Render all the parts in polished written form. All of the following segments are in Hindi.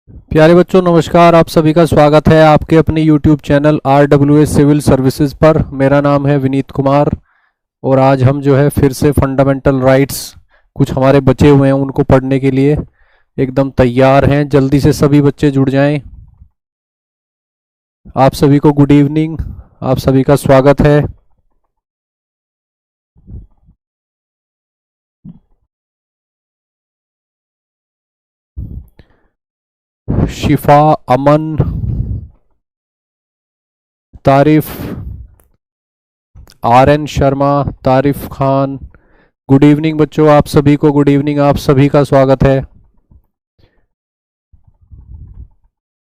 प्यारे बच्चों नमस्कार। आप सभी का स्वागत है आपके अपने YouTube channel RWS civil services पर। मेरा नाम है विनीत कुमार और आज हम जो है फिर से फंडामेंटल राइट्स कुछ हमारे बचे हुए हैं उनको पढ़ने के लिए एकदम तैयार हैं। जल्दी से सभी बच्चे जुड़ जाएं। आप सभी को गुड इवनिंग, आप सभी का स्वागत है। शिफा, अमन, तारिफ, RN शर्मा, तारिफ खान, गुड इवनिंग बच्चों। आप सभी को गुड इवनिंग, आप सभी का स्वागत है।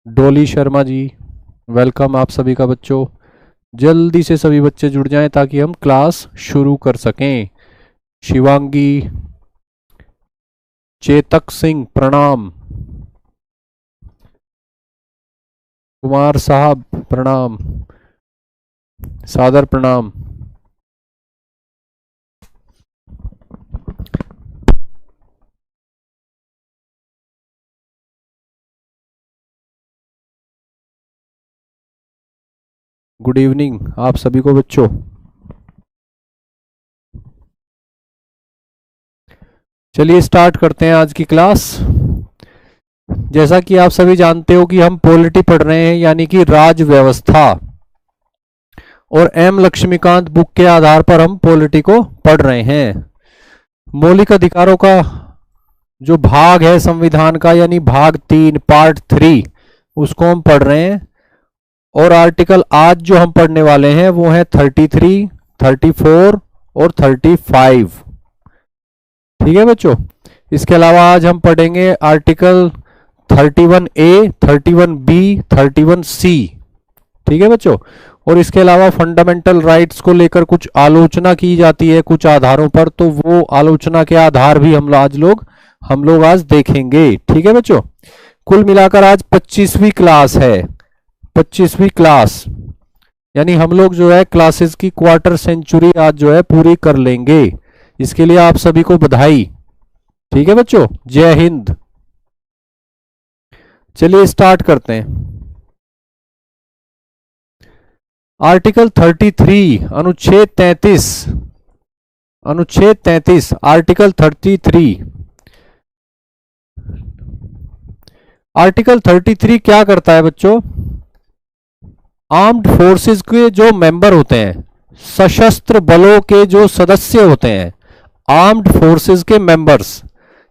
डोली शर्मा जी, वेलकम आप सभी का बच्चों। जल्दी से सभी बच्चे जुड़ जाएं ताकि हम क्लास शुरू कर सकें। शिवांगी, चेतक सिंह प्रणाम, कुमार साहब प्रणाम, सादर प्रणाम। गुड इवनिंग आप सभी को बच्चों। चलिए स्टार्ट करते हैं आज की क्लास। जैसा कि आप सभी जानते हो कि हम पॉलिटी पढ़ रहे हैं, यानी कि राज व्यवस्था, और एम लक्ष्मीकांत बुक के आधार पर हम पॉलिटी को पढ़ रहे हैं। मौलिक अधिकारों का जो भाग है संविधान का, यानी भाग 3 पार्ट 3, उसको हम पढ़ रहे हैं। और आर्टिकल आज जो हम पढ़ने वाले हैं वो है 33, 34 और 35। ठीक है बच्चों। इसके अलावा आज हम पढ़ेंगे आर्टिकल 31A, 31B, 31C। ठीक है बच्चों। और इसके अलावा फंडामेंटल राइट्स को लेकर कुछ आलोचना की जाती है कुछ आधारों पर, तो वो आलोचना के आधार भी हम लोग आज देखेंगे। ठीक है बच्चों। कुल मिलाकर आज 25वीं क्लास है। 25वीं क्लास यानी हम लोग जो है क्लासेस की क्वार्टर सेंचुरी आज जो है पूरी कर लेंगे। इसके लिए आप सभी को बधाई। ठीक है बच्चों, जय हिंद। चलिए स्टार्ट करते हैं। आर्टिकल 33 अनुच्छेद 33, अनुच्छेद 33 आर्टिकल 33। आर्टिकल 33 क्या करता है बच्चों? आर्म्ड फोर्सेस के जो मेंबर होते हैं, सशस्त्र बलों के जो सदस्य होते हैं, आर्म्ड फोर्सेस के मेंबर्स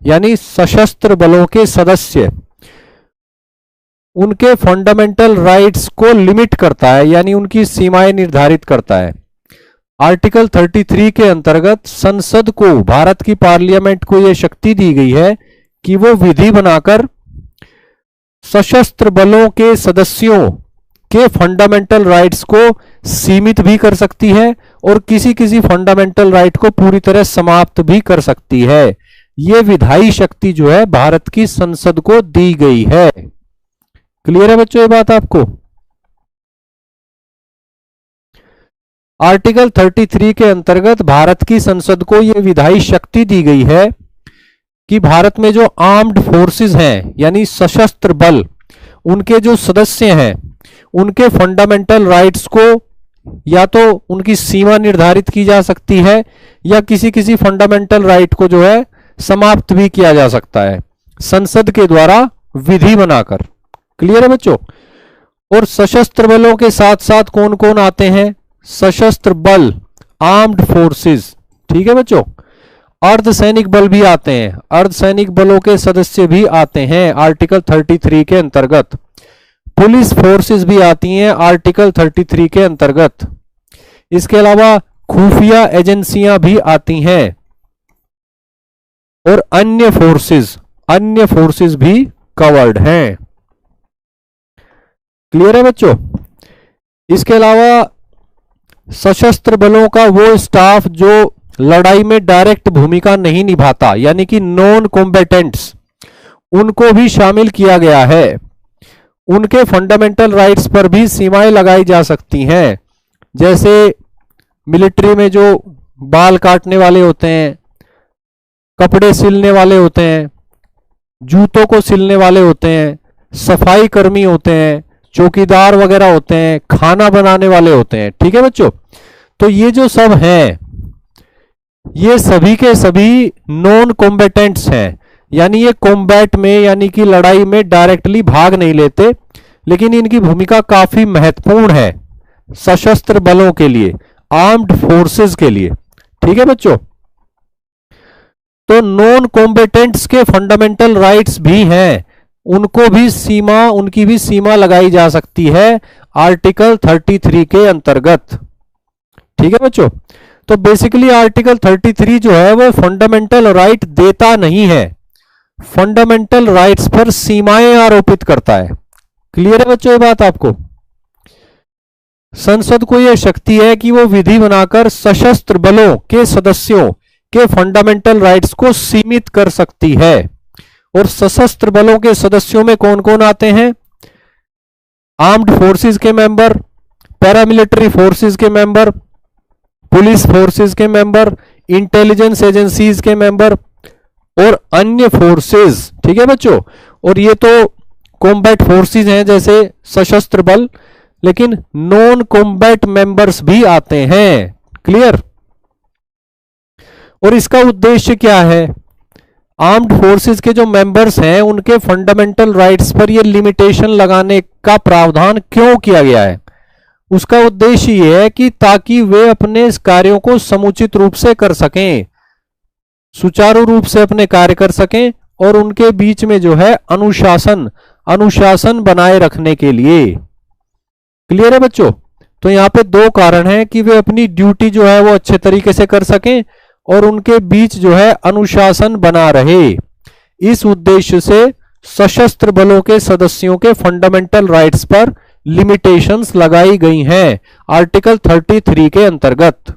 यानी सशस्त्र बलों के सदस्य, उनके फंडामेंटल राइट्स को लिमिट करता है, यानी उनकी सीमाएं निर्धारित करता है। आर्टिकल 33 के अंतर्गत संसद को, भारत की पार्लियामेंट को यह शक्ति दी गई है कि वो विधि बनाकर सशस्त्र बलों के सदस्यों के फंडामेंटल राइट्स को सीमित भी कर सकती है और किसी किसी फंडामेंटल राइट को पूरी तरह समाप्त भी कर सकती है। यह विधायी शक्ति जो है भारत की संसद को दी गई है। क्लियर है बच्चों ये बात आपको? आर्टिकल 33 के अंतर्गत भारत की संसद को यह विधायी शक्ति दी गई है कि भारत में जो आर्म्ड फोर्सेस हैं यानी सशस्त्र बल, उनके जो सदस्य हैं, उनके फंडामेंटल राइट्स को या तो उनकी सीमा निर्धारित की जा सकती है या किसी किसी फंडामेंटल राइट को जो है समाप्त भी किया जा सकता है संसद के द्वारा विधि बनाकर। क्लियर है बच्चों? और सशस्त्र बलों के साथ साथ कौन कौन आते हैं? सशस्त्र बल, आर्म्ड फोर्सेस। ठीक है बच्चों। अर्धसैनिक बल भी आते हैं, अर्धसैनिक बलों के सदस्य भी आते हैं आर्टिकल 33 के अंतर्गत। पुलिस फोर्सेस भी आती हैं आर्टिकल 33 के अंतर्गत। इसके अलावा खुफिया एजेंसियां भी आती हैं और अन्य फोर्सेस भी कवर्ड हैं। क्लियर है बच्चों? इसके अलावा सशस्त्र बलों का वो स्टाफ जो लड़ाई में डायरेक्ट भूमिका नहीं निभाता, यानी कि नॉन कॉम्बेटेंट्स, उनको भी शामिल किया गया है। उनके फंडामेंटल राइट्स पर भी सीमाएं लगाई जा सकती हैं। जैसे मिलिट्री में जो बाल काटने वाले होते हैं, कपड़े सिलने वाले होते हैं, जूतों को सिलने वाले होते हैं, सफाई कर्मी होते हैं, चौकीदार वगैरह होते हैं, खाना बनाने वाले होते हैं। ठीक है बच्चों, तो ये जो सब हैं ये सभी के सभी नॉन कॉम्बेटेंट्स हैं, यानी ये कॉम्बैट में यानी कि लड़ाई में डायरेक्टली भाग नहीं लेते, लेकिन इनकी भूमिका काफी महत्वपूर्ण है सशस्त्र बलों के लिए, आर्म्ड फोर्सेस के लिए। ठीक है बच्चों, तो नॉन कॉम्बेटेंट्स के फंडामेंटल राइट्स भी हैं, उनको भी सीमा, उनकी भी सीमा लगाई जा सकती है आर्टिकल 33 के अंतर्गत। ठीक है बच्चों, तो बेसिकली आर्टिकल 33 जो है वो फंडामेंटल राइट देता नहीं है, फंडामेंटल राइट्स पर सीमाएं आरोपित करता है। क्लियर है बच्चों ये बात आपको? संसद को यह शक्ति है कि वो विधि बनाकर सशस्त्र बलों के सदस्यों के फंडामेंटल राइट्स को सीमित कर सकती है। और सशस्त्र बलों के सदस्यों में कौन कौन आते हैं? आर्म्ड फोर्सेस के मेंबर, पैरामिलिट्री फोर्सेस के मेंबर, पुलिस फोर्सेस के मेंबर, इंटेलिजेंस एजेंसीज के मेंबर और अन्य फोर्सेस। ठीक है बच्चों, और ये तो कॉम्बैट फोर्सेस हैं जैसे सशस्त्र बल, लेकिन नॉन कॉम्बैट मेंबर्स भी आते हैं। क्लियर? और इसका उद्देश्य क्या है? आर्म्ड फोर्सेस के जो मेंबर्स हैं उनके फंडामेंटल राइट्स पर ये लिमिटेशन लगाने का प्रावधान क्यों किया गया है? उसका उद्देश्य ये है कि ताकि वे अपने कार्यों को समुचित रूप से कर सकें, सुचारू रूप से अपने कार्य कर सकें, और उनके बीच में जो है अनुशासन बनाए रखने के लिए। क्लियर है बच्चों? तो यहां पे दो कारण हैं कि वे अपनी ड्यूटी जो है वो अच्छे तरीके से कर सकें और उनके बीच जो है अनुशासन बना रहे। इस उद्देश्य से सशस्त्र बलों के सदस्यों के फंडामेंटल राइट्स पर लिमिटेशंस लगाई गई हैं आर्टिकल 33 के अंतर्गत।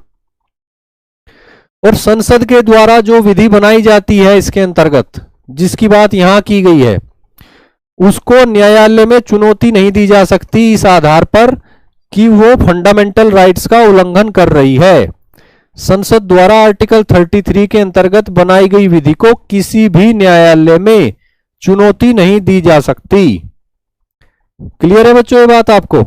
और संसद के द्वारा जो विधि बनाई जाती है इसके अंतर्गत, जिसकी बात यहां की गई है, उसको न्यायालय में चुनौती नहीं दी जा सकती इस आधार पर कि वो फंडामेंटल राइट्स का उल्लंघन कर रही है। संसद द्वारा आर्टिकल 33 के अंतर्गत बनाई गई विधि को किसी भी न्यायालय में चुनौती नहीं दी जा सकती। क्लियर है बच्चों ये बात आपको?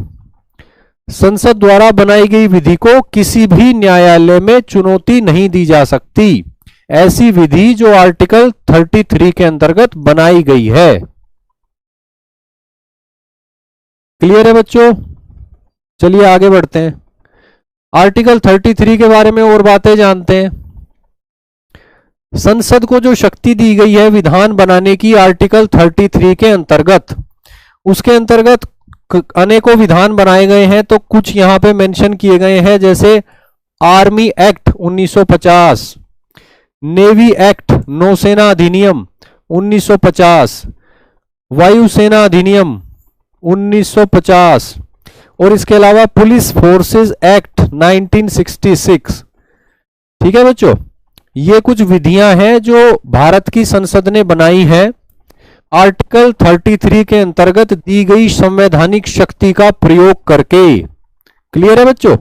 संसद द्वारा बनाई गई विधि को किसी भी न्यायालय में चुनौती नहीं दी जा सकती, ऐसी विधि जो आर्टिकल 33 के अंतर्गत बनाई गई है। क्लियर है बच्चों? चलिए आगे बढ़ते हैं, आर्टिकल 33 के बारे में और बातें जानते हैं। संसद को जो शक्ति दी गई है विधान बनाने की आर्टिकल 33 के अंतर्गत, उसके अंतर्गत अनेकों विधान बनाए गए हैं। तो कुछ यहां पे मेंशन किए गए हैं, जैसे आर्मी एक्ट 1950, नेवी एक्ट, नौसेना अधिनियम 1950, वायुसेना अधिनियम 1950, और इसके अलावा पुलिस फोर्सेस एक्ट 1966। ठीक है बच्चों, ये कुछ विधियां हैं जो भारत की संसद ने बनाई है आर्टिकल 33 के अंतर्गत दी गई संवैधानिक शक्ति का प्रयोग करके। क्लियर है बच्चों?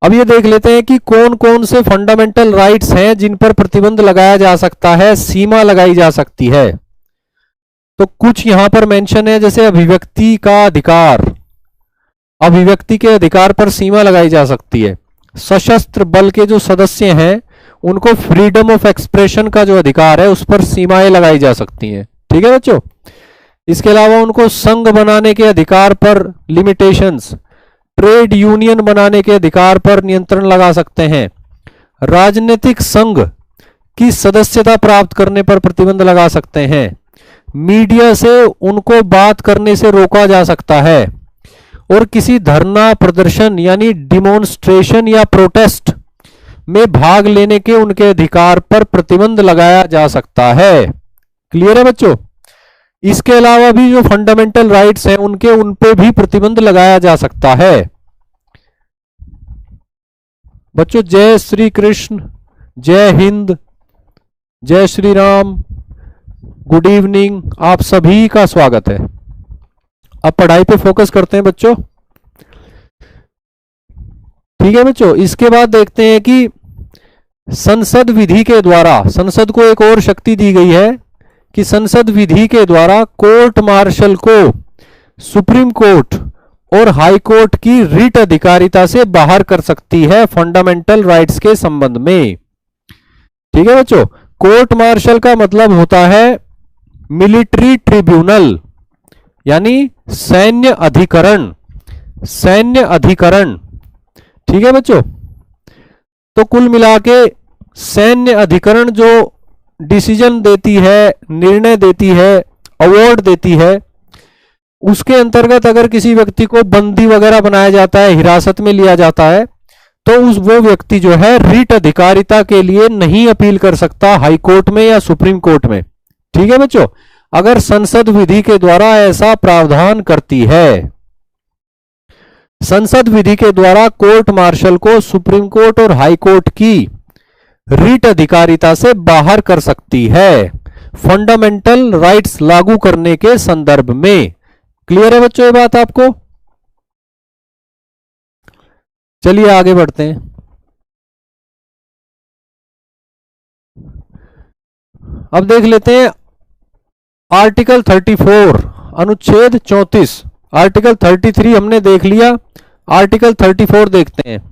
अब ये देख लेते हैं कि कौन कौन से फंडामेंटल राइट्स हैं जिन पर प्रतिबंध लगाया जा सकता है, सीमा लगाई जा सकती है। तो कुछ यहां पर मेंशन है, जैसे अभिव्यक्ति का अधिकार, अभिव्यक्ति के अधिकार पर सीमा लगाई जा सकती है। सशस्त्र बल के जो सदस्य हैं उनको फ्रीडम ऑफ एक्सप्रेशन का जो अधिकार है उस पर सीमाएं लगाई जा सकती हैं। ठीक है बच्चों? इसके अलावा उनको संघ बनाने के अधिकार पर लिमिटेशंस, ट्रेड यूनियन बनाने के अधिकार पर नियंत्रण लगा सकते हैं, राजनीतिक संघ की सदस्यता प्राप्त करने पर प्रतिबंध लगा सकते हैं, मीडिया से उनको बात करने से रोका जा सकता है, और किसी धरना प्रदर्शन यानी डिमॉन्स्ट्रेशन या प्रोटेस्ट में भाग लेने के उनके अधिकार पर प्रतिबंध लगाया जा सकता है। क्लियर है बच्चों? इसके अलावा भी जो फंडामेंटल राइट्स हैं उन पे भी प्रतिबंध लगाया जा सकता है। बच्चों जय श्री कृष्ण, जय हिंद, जय श्री राम, गुड इवनिंग, आप सभी का स्वागत है। अब पढ़ाई पे फोकस करते हैं बच्चों। ठीक है बच्चों, इसके बाद देखते हैं कि संसद विधि के द्वारा संसद को एक और शक्ति दी गई है कि संसद विधि के द्वारा कोर्ट मार्शल को सुप्रीम कोर्ट और हाई कोर्ट की रिट अधिकारिता से बाहर कर सकती है फंडामेंटल राइट्स के संबंध में। ठीक है बच्चों, कोर्ट मार्शल का मतलब होता है मिलिट्री ट्रिब्यूनल, यानी सैन्य अधिकरण, सैन्य अधिकरण। ठीक है बच्चों, तो कुल मिला के सैन्य अधिकरण जो डिसीजन देती है, निर्णय देती है, अवार्ड देती है, उसके अंतर्गत अगर किसी व्यक्ति को बंदी वगैरह बनाया जाता है, हिरासत में लिया जाता है, तो वो व्यक्ति जो है रिट अधिकारिता के लिए नहीं अपील कर सकता हाई कोर्ट में या सुप्रीम कोर्ट में। ठीक है बच्चों, अगर संसद विधि के द्वारा ऐसा प्रावधान करती है। संसद विधि के द्वारा कोर्ट मार्शल को सुप्रीम कोर्ट और हाई कोर्ट की रिट अधिकारिता से बाहर कर सकती है फंडामेंटल राइट्स लागू करने के संदर्भ में। क्लियर है बच्चों ये बात आपको? चलिए आगे बढ़ते हैं। अब देख लेते हैं आर्टिकल 34 अनुच्छेद 34। आर्टिकल 33 हमने देख लिया, आर्टिकल 34 देखते हैं।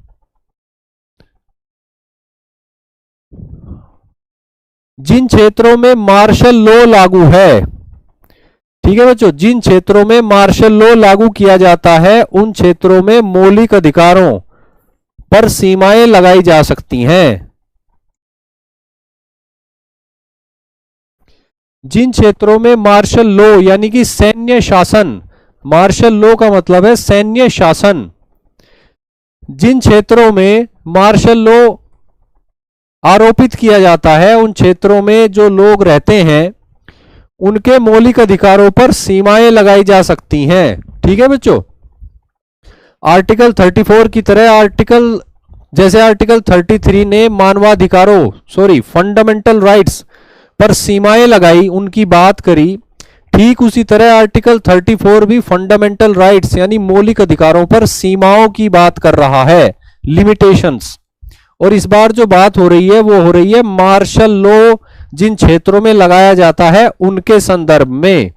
जिन क्षेत्रों में मार्शल लॉ लागू है, ठीक है बच्चों, जिन क्षेत्रों में मार्शल लॉ लागू किया जाता है उन क्षेत्रों में मौलिक अधिकारों पर सीमाएं लगाई जा सकती हैं। जिन क्षेत्रों में मार्शल लॉ यानी कि सैन्य शासन, मार्शल लॉ का मतलब है सैन्य शासन, जिन क्षेत्रों में मार्शल लॉ आरोपित किया जाता है उन क्षेत्रों में जो लोग रहते हैं उनके मौलिक अधिकारों पर सीमाएं लगाई जा सकती हैं। ठीक है बच्चों, आर्टिकल 34 की तरह जैसे आर्टिकल 33 ने मानवाधिकारों फंडामेंटल राइट्स पर सीमाएं लगाई, उनकी बात करी, ठीक उसी तरह आर्टिकल 34 भी फंडामेंटल राइट्स यानी मौलिक अधिकारों पर सीमाओं की बात कर रहा है, लिमिटेशंस। और इस बार जो बात हो रही है वो हो रही है मार्शल लॉ जिन क्षेत्रों में लगाया जाता है उनके संदर्भ में।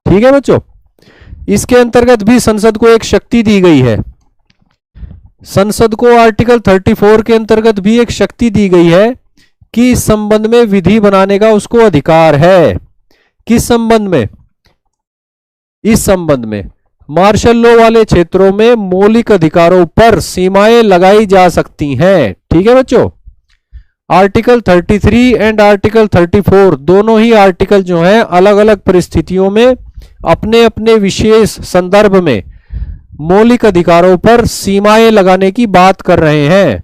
ठीक है बच्चों, इसके अंतर्गत भी संसद को एक शक्ति दी गई है। संसद को आर्टिकल 34 के अंतर्गत भी एक शक्ति दी गई है कि इस संबंध में विधि बनाने का उसको अधिकार है। किस संबंध में? इस संबंध में मार्शल लॉ वाले क्षेत्रों में मौलिक अधिकारों पर सीमाएं लगाई जा सकती हैं। ठीक है बच्चों, आर्टिकल 33 एंड आर्टिकल 34 दोनों ही आर्टिकल जो हैं अलग अलग परिस्थितियों में अपने अपने विशेष संदर्भ में मौलिक अधिकारों पर सीमाएं लगाने की बात कर रहे हैं,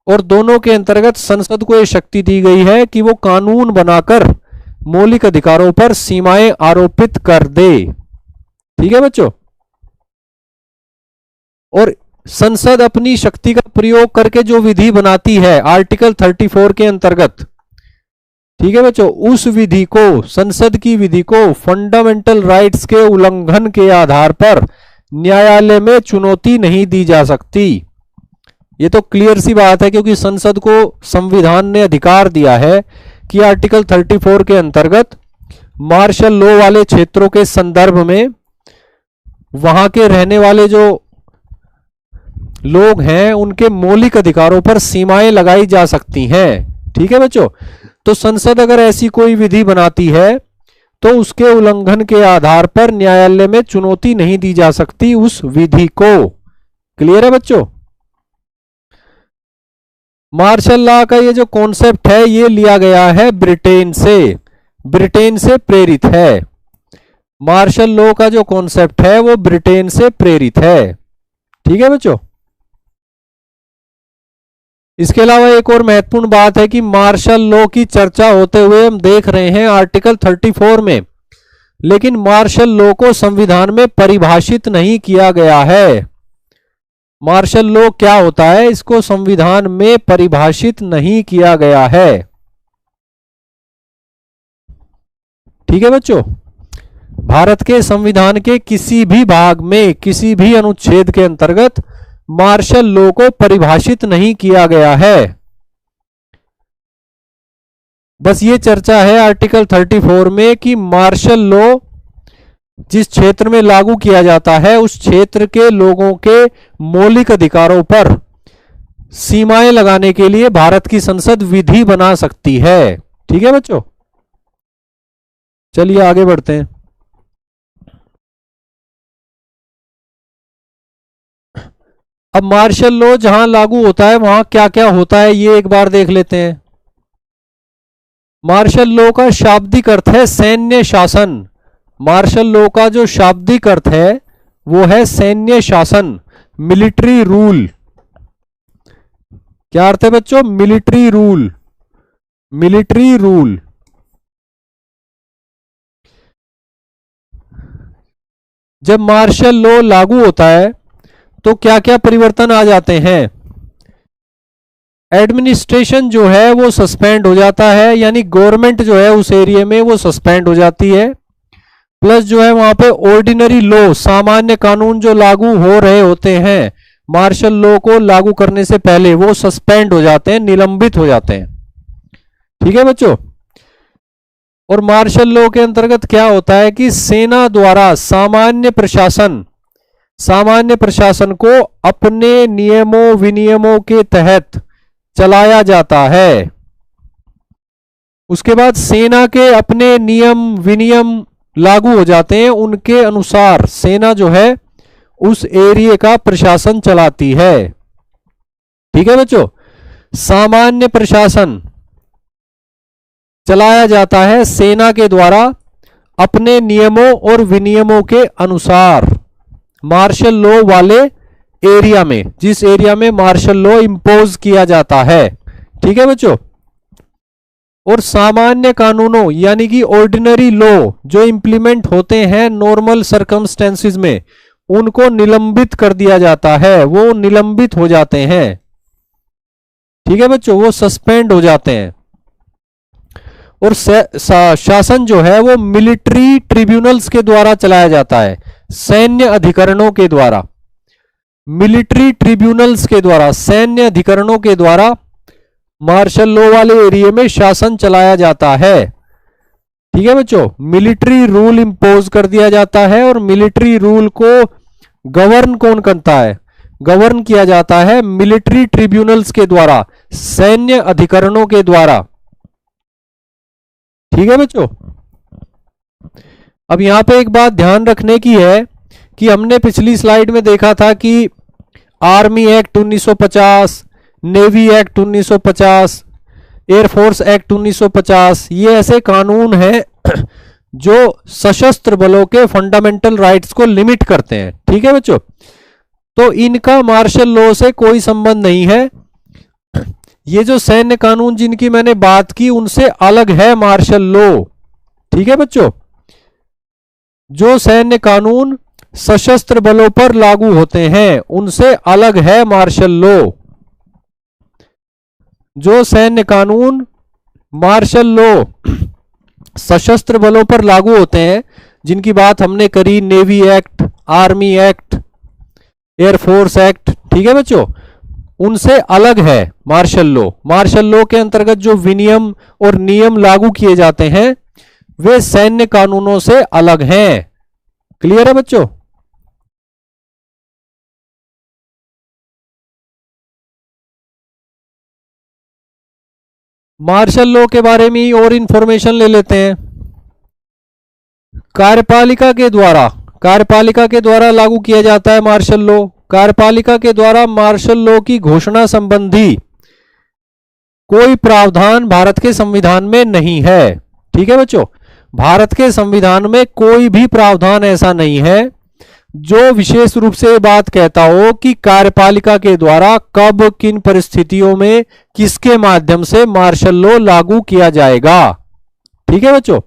और दोनों के अंतर्गत संसद को यह शक्ति दी गई है कि वो कानून बनाकर मौलिक अधिकारों पर सीमाएं आरोपित कर दे। ठीक है बच्चों, और संसद अपनी शक्ति का प्रयोग करके जो विधि बनाती है आर्टिकल 34 के अंतर्गत, ठीक है बच्चों, उस विधि को, संसद की विधि को फंडामेंटल राइट्स के उल्लंघन के आधार पर न्यायालय में चुनौती नहीं दी जा सकती। ये तो क्लियर सी बात है, क्योंकि संसद को संविधान ने अधिकार दिया है कि आर्टिकल 34 के अंतर्गत मार्शल लॉ वाले क्षेत्रों के संदर्भ में वहां के रहने वाले जो लोग हैं उनके मौलिक अधिकारों पर सीमाएं लगाई जा सकती हैं। ठीक है बच्चों, तो संसद अगर ऐसी कोई विधि बनाती है तो उसके उल्लंघन के आधार पर न्यायालय में चुनौती नहीं दी जा सकती उस विधि को। क्लियर है बच्चों? मार्शल लॉ का ये जो कॉन्सेप्ट है ये लिया गया है ब्रिटेन से प्रेरित है। मार्शल लॉ का जो कॉन्सेप्ट है वो ब्रिटेन से प्रेरित है। ठीक है बच्चों, इसके अलावा एक और महत्वपूर्ण बात है कि मार्शल लॉ की चर्चा होते हुए हम देख रहे हैं आर्टिकल 34 में, लेकिन मार्शल लॉ को संविधान में परिभाषित नहीं किया गया है। मार्शल लॉ क्या होता है इसको संविधान में परिभाषित नहीं किया गया है। ठीक है बच्चों, भारत के संविधान के किसी भी भाग में किसी भी अनुच्छेद के अंतर्गत मार्शल लॉ को परिभाषित नहीं किया गया है। बस ये चर्चा है आर्टिकल 34 में कि मार्शल लॉ जिस क्षेत्र में लागू किया जाता है उस क्षेत्र के लोगों के मौलिक अधिकारों पर सीमाएं लगाने के लिए भारत की संसद विधि बना सकती है। ठीक है बच्चों, चलिए आगे बढ़ते हैं। अब मार्शल लॉ जहां लागू होता है वहां क्या क्या होता है ये एक बार देख लेते हैं। मार्शल लॉ का शाब्दिक अर्थ है सैन्य शासन। मार्शल लॉ का जो शाब्दिक अर्थ है वो है सैन्य शासन, मिलिट्री रूल। क्या अर्थ है बच्चों? Military rule, military rule. जब मार्शल लॉ लागू होता है तो क्या क्या परिवर्तन आ जाते हैं? एडमिनिस्ट्रेशन जो है वो सस्पेंड हो जाता है, यानी गवर्नमेंट जो है उस एरिया में वो सस्पेंड हो जाती है। प्लस जो है वहां पे ऑर्डिनरी लॉ, सामान्य कानून जो लागू हो रहे होते हैं मार्शल लॉ को लागू करने से पहले, वो सस्पेंड हो जाते हैं, निलंबित हो जाते हैं। ठीक है बच्चों। और मार्शल लॉ के अंतर्गत क्या होता है कि सेना द्वारा सामान्य प्रशासन को अपने नियमों विनियमों के तहत चलाया जाता है। उसके बाद सेना के अपने नियम विनियम लागू हो जाते हैं, उनके अनुसार सेना जो है उस एरिया का प्रशासन चलाती है। ठीक है बच्चों, सामान्य प्रशासन चलाया जाता है सेना के द्वारा अपने नियमों और विनियमों के अनुसार मार्शल लॉ वाले एरिया में, जिस एरिया में मार्शल लॉ इंपोज किया जाता है। ठीक है बच्चों। और सामान्य कानूनों यानी कि ऑर्डिनरी लॉ जो इंप्लीमेंट होते हैं नॉर्मल सर्कमस्टेंसेस में, उनको निलंबित कर दिया जाता है, वो निलंबित हो जाते हैं। ठीक है बच्चों, वो सस्पेंड हो जाते हैं। और शासन जो है वो मिलिट्री ट्रिब्यूनल्स के द्वारा चलाया जाता है, सैन्य अधिकरणों के द्वारा, मिलिट्री ट्रिब्यूनल्स के द्वारा, सैन्य अधिकरणों के द्वारा मार्शल लॉ वाले एरिया में शासन चलाया जाता है। ठीक है बच्चों, मिलिट्री रूल इंपोज कर दिया जाता है। और मिलिट्री रूल को गवर्न कौन करता है? गवर्न किया जाता है मिलिट्री ट्रिब्यूनल्स के द्वारा, सैन्य अधिकरणों के द्वारा। ठीक है बच्चों। अब यहां पे एक बात ध्यान रखने की है कि हमने पिछली स्लाइड में देखा था कि army act 1950, navy act 1950, air force act 1950, ये ऐसे कानून हैं जो सशस्त्र बलों के फंडामेंटल राइट्स को लिमिट करते हैं। ठीक है बच्चों, तो इनका मार्शल लॉ से कोई संबंध नहीं है। ये जो सैन्य कानून जिनकी मैंने बात की उनसे अलग है मार्शल लॉ। ठीक है बच्चों, जो सैन्य कानून सशस्त्र बलों पर लागू होते हैं उनसे अलग है मार्शल लॉ। जो सैन्य कानून मार्शल लॉ सशस्त्र बलों पर लागू होते हैं, जिनकी बात हमने करी, navy act, army act, air force act, ठीक है बच्चों, उनसे अलग है मार्शल लॉ। मार्शल लॉ के अंतर्गत जो विनियम और नियम लागू किए जाते हैं वे सैन्य कानूनों से अलग हैं। क्लियर है बच्चों? मार्शल लॉ के बारे में और इंफॉर्मेशन ले लेते हैं। कार्यपालिका के द्वारा लागू किया जाता है मार्शल लॉ। कार्यपालिका के द्वारा मार्शल लॉ की घोषणा संबंधी कोई प्रावधान भारत के संविधान में नहीं है। ठीक है बच्चों, भारत के संविधान में कोई भी प्रावधान ऐसा नहीं है जो विशेष रूप से बात कहता हो कि कार्यपालिका के द्वारा कब, किन परिस्थितियों में, किसके माध्यम से मार्शल लॉ लागू किया जाएगा। ठीक है बच्चों,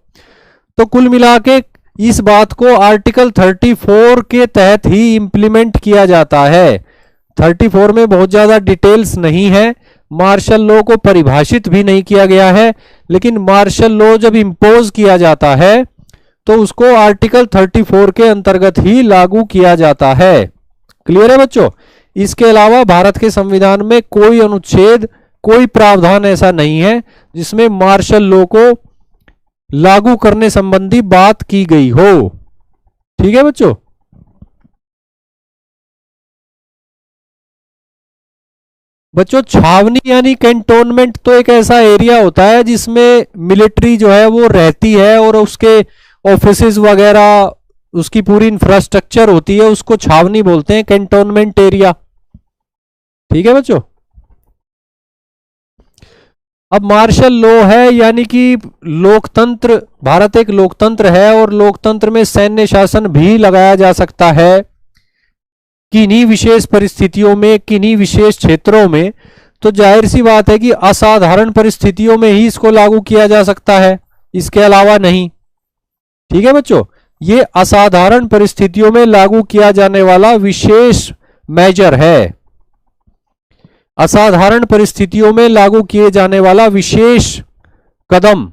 तो कुल मिला के इस बात को आर्टिकल 34 के तहत ही इंप्लीमेंट किया जाता है। 34 में बहुत ज्यादा डिटेल्स नहीं है, मार्शल लॉ को परिभाषित भी नहीं किया गया है, लेकिन मार्शल लॉ जब इंपोज किया जाता है तो उसको आर्टिकल 34 के अंतर्गत ही लागू किया जाता है। क्लियर है बच्चों? इसके अलावा भारत के संविधान में कोई अनुच्छेद कोई प्रावधान ऐसा नहीं है जिसमें मार्शल लॉ को लागू करने संबंधी बात की गई हो। ठीक है बच्चों। बच्चों छावनी यानी कैंटोनमेंट तो एक ऐसा एरिया होता है जिसमें मिलिट्री जो है वो रहती है और उसके ऑफिसेज वगैरह, उसकी पूरी इंफ्रास्ट्रक्चर होती है, उसको छावनी बोलते हैं, कैंटोनमेंट एरिया। ठीक है बच्चों। अब मार्शल लॉ है यानी कि लोकतंत्र, भारत एक लोकतंत्र है और लोकतंत्र में सैन्य शासन भी लगाया जा सकता है किन्हीं विशेष परिस्थितियों में, किन्हीं विशेष क्षेत्रों में। तो जाहिर सी बात है कि असाधारण परिस्थितियों में ही इसको लागू किया जा सकता है, इसके अलावा नहीं। ठीक है बच्चों, ये असाधारण परिस्थितियों में लागू किया जाने वाला विशेष मेजर है, असाधारण परिस्थितियों में लागू किए जाने वाला विशेष कदम।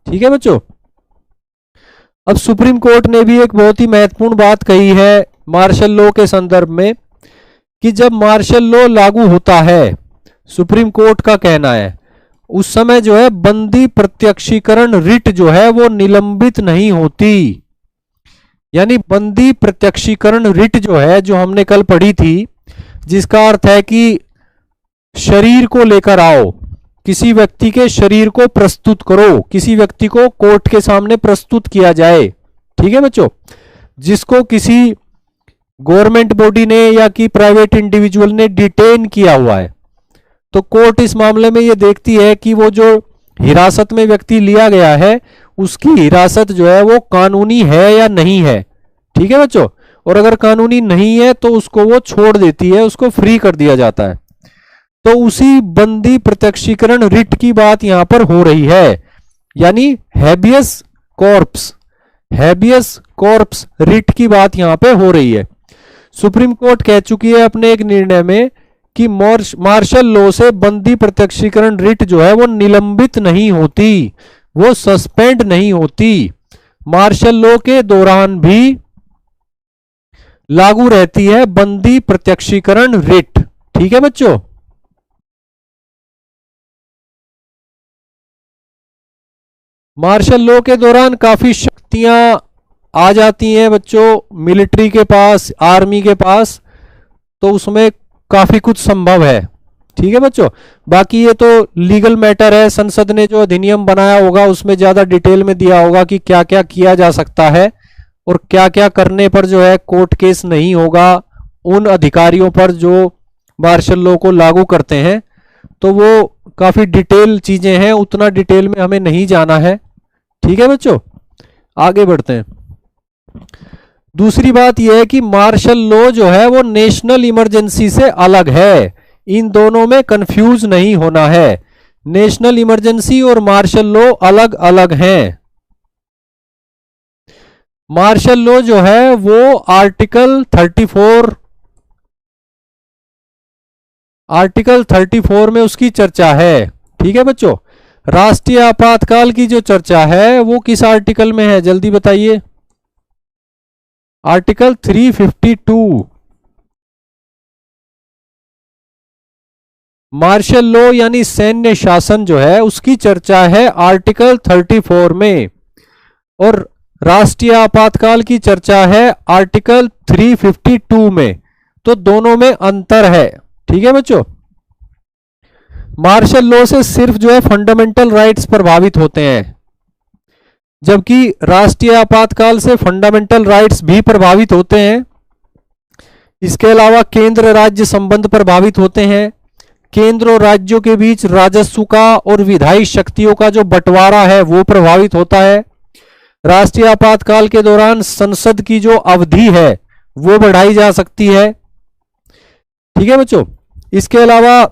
ठीक है बच्चों। अब सुप्रीम कोर्ट ने भी एक बहुत ही महत्वपूर्ण बात कही है मार्शल लॉ के संदर्भ में कि जब मार्शल लॉ लागू होता है, सुप्रीम कोर्ट का कहना है, उस समय जो है बंदी प्रत्यक्षीकरण रिट जो है वो निलंबित नहीं होती। यानी बंदी प्रत्यक्षीकरण रिट जो है, जो हमने कल पढ़ी थी, जिसका अर्थ है कि शरीर को लेकर आओ, किसी व्यक्ति के शरीर को प्रस्तुत करो, किसी व्यक्ति को कोर्ट के सामने प्रस्तुत किया जाए। ठीक है बच्चों। जिसको किसी गवर्नमेंट बॉडी ने या कि प्राइवेट इंडिविजुअल ने डिटेन किया हुआ है, तो कोर्ट इस मामले में यह देखती है कि वो जो हिरासत में व्यक्ति लिया गया है उसकी हिरासत जो है वो कानूनी है या नहीं है। ठीक है बच्चों। और अगर कानूनी नहीं है तो उसको वो छोड़ देती है, उसको फ्री कर दिया जाता है। तो उसी बंदी प्रत्यक्षीकरण रिट की बात यहां पर हो रही है, यानी habeas corps, habeas corps writ की बात यहां पे हो रही है। सुप्रीम कोर्ट कह चुकी है अपने एक निर्णय में कि मार्शल लॉ से बंदी प्रत्यक्षीकरण रिट जो है वो निलंबित नहीं होती, वो सस्पेंड नहीं होती, मार्शल लॉ के दौरान भी लागू रहती है बंदी प्रत्यक्षीकरण रिट। ठीक है बच्चों। मार्शल लॉ के दौरान काफी शक्तियां आ जाती हैं बच्चों मिलिट्री के पास, आर्मी के पास, तो उसमें काफी कुछ संभव है। ठीक है बच्चों। बाकी ये तो लीगल मैटर है, संसद ने जो अधिनियम बनाया होगा उसमें ज्यादा डिटेल में दिया होगा कि क्या क्या किया जा सकता है और क्या क्या करने पर जो है कोर्ट केस नहीं होगा उन अधिकारियों पर जो मार्शल लॉ को लागू करते हैं। तो वो काफी डिटेल चीजें हैं, उतना डिटेल में हमें नहीं जाना है। ठीक है बच्चों, आगे बढ़ते हैं। दूसरी बात यह है कि मार्शल लॉ जो है वो नेशनल इमरजेंसी से अलग है, इन दोनों में कंफ्यूज नहीं होना है। नेशनल इमरजेंसी और मार्शल लॉ अलग अलग हैं। मार्शल लॉ जो है वो आर्टिकल 34 में उसकी चर्चा है। ठीक है बच्चों। राष्ट्रीय आपातकाल की जो चर्चा है वो किस आर्टिकल में है, जल्दी बताइए। आर्टिकल 352। मार्शल लॉ यानी सैन्य शासन जो है उसकी चर्चा है आर्टिकल 34 में, और राष्ट्रीय आपातकाल की चर्चा है आर्टिकल 352 में। तो दोनों में अंतर है। ठीक है बच्चों। मार्शल लॉ से सिर्फ जो है फंडामेंटल राइट्स प्रभावित होते हैं, जबकि राष्ट्रीय आपातकाल से फंडामेंटल राइट्स भी प्रभावित होते हैं। इसके अलावा केंद्र राज्य संबंध प्रभावित होते हैं। केंद्र और राज्यों के बीच राजस्व का और विधायी शक्तियों का जो बंटवारा है वो प्रभावित होता है। राष्ट्रीय आपातकाल के दौरान संसद की जो अवधि है वो बढ़ाई जा सकती है। ठीक है बच्चों। इसके अलावा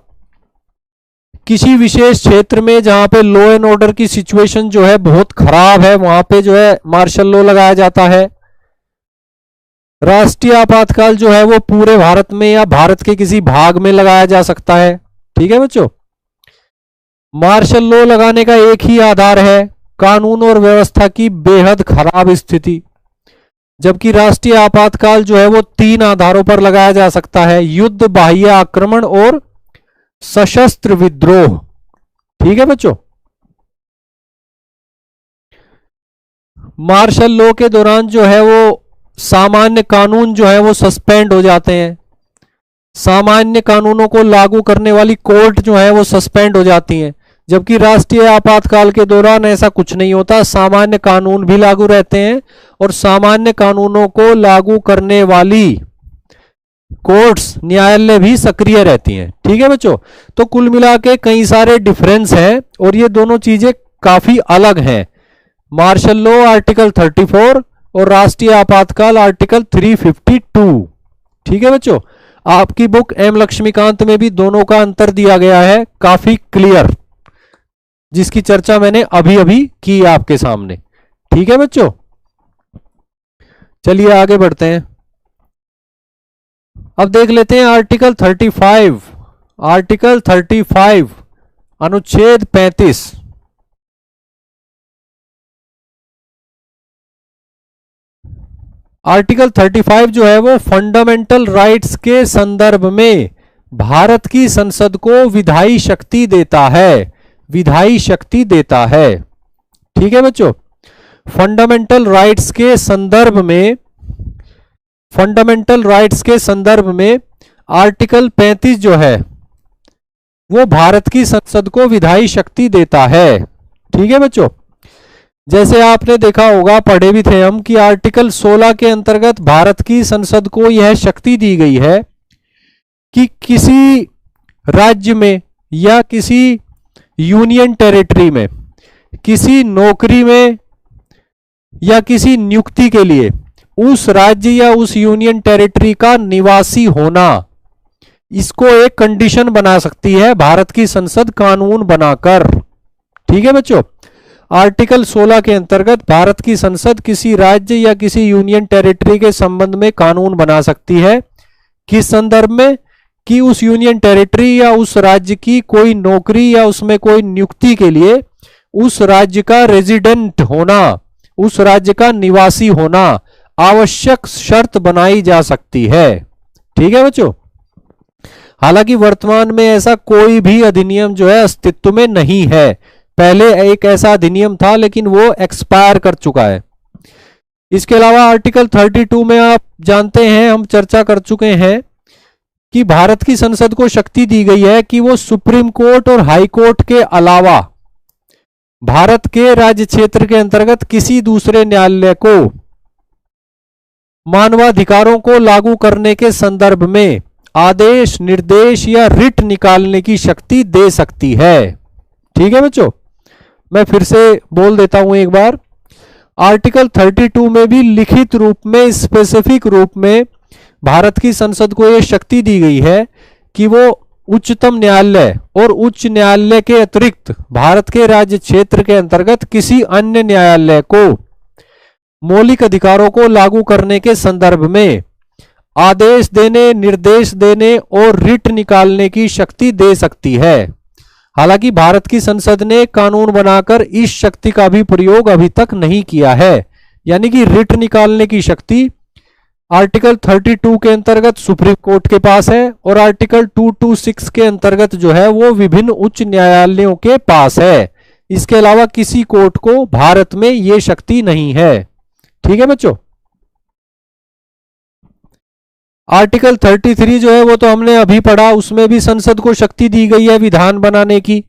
किसी विशेष क्षेत्र में जहां पे लॉ एंड ऑर्डर की सिचुएशन जो है बहुत खराब है वहां पे जो है मार्शल लॉ लगाया जाता है। राष्ट्रीय आपातकाल जो है वो पूरे भारत में या भारत के किसी भाग में लगाया जा सकता है। ठीक है बच्चों। मार्शल लॉ लगाने का एक ही आधार है, कानून और व्यवस्था की बेहद खराब स्थिति, जबकि राष्ट्रीय आपातकाल जो है वो 3 आधारों पर लगाया जा सकता है, युद्ध, बाह्य आक्रमण और सशस्त्र विद्रोह। ठीक है बच्चों। मार्शल लॉ के दौरान जो है वो सामान्य कानून जो है वो सस्पेंड हो जाते हैं। सामान्य कानूनों को लागू करने वाली कोर्ट जो है वो सस्पेंड हो जाती हैं, जबकि राष्ट्रीय आपातकाल के दौरान ऐसा कुछ नहीं होता। सामान्य कानून भी लागू रहते हैं और सामान्य कानूनों को लागू करने वाली कोर्ट्स, न्यायालय भी सक्रिय रहती हैं। ठीक है बच्चों। तो कुल मिला के कई सारे डिफरेंस हैं और ये दोनों चीजें काफी अलग हैं। मार्शल लॉ आर्टिकल 34 और राष्ट्रीय आपातकाल आर्टिकल 352। ठीक है बच्चों। आपकी बुक एम लक्ष्मीकांत में भी दोनों का अंतर दिया गया है, काफी क्लियर, जिसकी चर्चा मैंने अभी अभी की आपके सामने। ठीक है बच्चों। चलिए आगे बढ़ते हैं। अब देख लेते हैं आर्टिकल 35। आर्टिकल 35 अनुच्छेद 35। आर्टिकल 35 जो है वो फंडामेंटल राइट्स के संदर्भ में भारत की संसद को विधायी शक्ति देता है। विधायी शक्ति देता है। ठीक है बच्चों। फंडामेंटल राइट्स के संदर्भ में, फंडामेंटल राइट्स के संदर्भ में आर्टिकल 35 जो है वो भारत की संसद को विधायी शक्ति देता है। ठीक है बच्चों। जैसे आपने देखा होगा, पढ़े भी थे हम, कि आर्टिकल 16 के अंतर्गत भारत की संसद को यह शक्ति दी गई है कि किसी राज्य में या किसी यूनियन टेरिटरी में, किसी नौकरी में या किसी नियुक्ति के लिए उस राज्य या उस यूनियन टेरिटरी का निवासी होना, इसको एक कंडीशन बना सकती है भारत की संसद कानून बनाकर। ठीक है बच्चों। आर्टिकल 16 के अंतर्गत भारत की संसद किसी राज्य या किसी यूनियन टेरिटरी के संबंध में कानून बना सकती है। किस संदर्भ में? कि उस यूनियन टेरिटरी या उस राज्य की कोई नौकरी या उसमें कोई नियुक्ति के लिए उस राज्य का रेजिडेंट होना, उस राज्य का निवासी होना आवश्यक शर्त बनाई जा सकती है। ठीक है बच्चों। हालांकि वर्तमान में ऐसा कोई भी अधिनियम जो है अस्तित्व में नहीं है। पहले एक ऐसा अधिनियम था लेकिन वो एक्सपायर कर चुका है। इसके अलावा आर्टिकल 32 में आप जानते हैं, हम चर्चा कर चुके हैं कि भारत की संसद को शक्ति दी गई है कि वो सुप्रीम कोर्ट और हाई कोर्ट के अलावा भारत के राज्य क्षेत्र के अंतर्गत किसी दूसरे न्यायालय को मानवाधिकारों को लागू करने के संदर्भ में आदेश, निर्देश या रिट निकालने की शक्ति दे सकती है। ठीक है बच्चों। मैं फिर से बोल देता हूं एक बार। आर्टिकल 32 में भी लिखित रूप में, स्पेसिफिक रूप में भारत की संसद को यह शक्ति दी गई है कि वो उच्चतम न्यायालय और उच्च न्यायालय के अतिरिक्त भारत के राज्य क्षेत्र के अंतर्गत किसी अन्य न्यायालय को मौलिक अधिकारों को लागू करने के संदर्भ में आदेश देने, निर्देश देने और रिट निकालने की शक्ति दे सकती है। हालांकि भारत की संसद ने कानून बनाकर इस शक्ति का भी प्रयोग अभी तक नहीं किया है। यानी कि रिट निकालने की शक्ति आर्टिकल 32 के अंतर्गत सुप्रीम कोर्ट के पास है और आर्टिकल 226 के अंतर्गत जो है वो विभिन्न उच्च न्यायालयों के पास है। इसके अलावा किसी कोर्ट को भारत में ये शक्ति नहीं है। ठीक है बच्चों। आर्टिकल 33 जो है वो तो हमने अभी पढ़ा, उसमें भी संसद को शक्ति दी गई है विधान बनाने की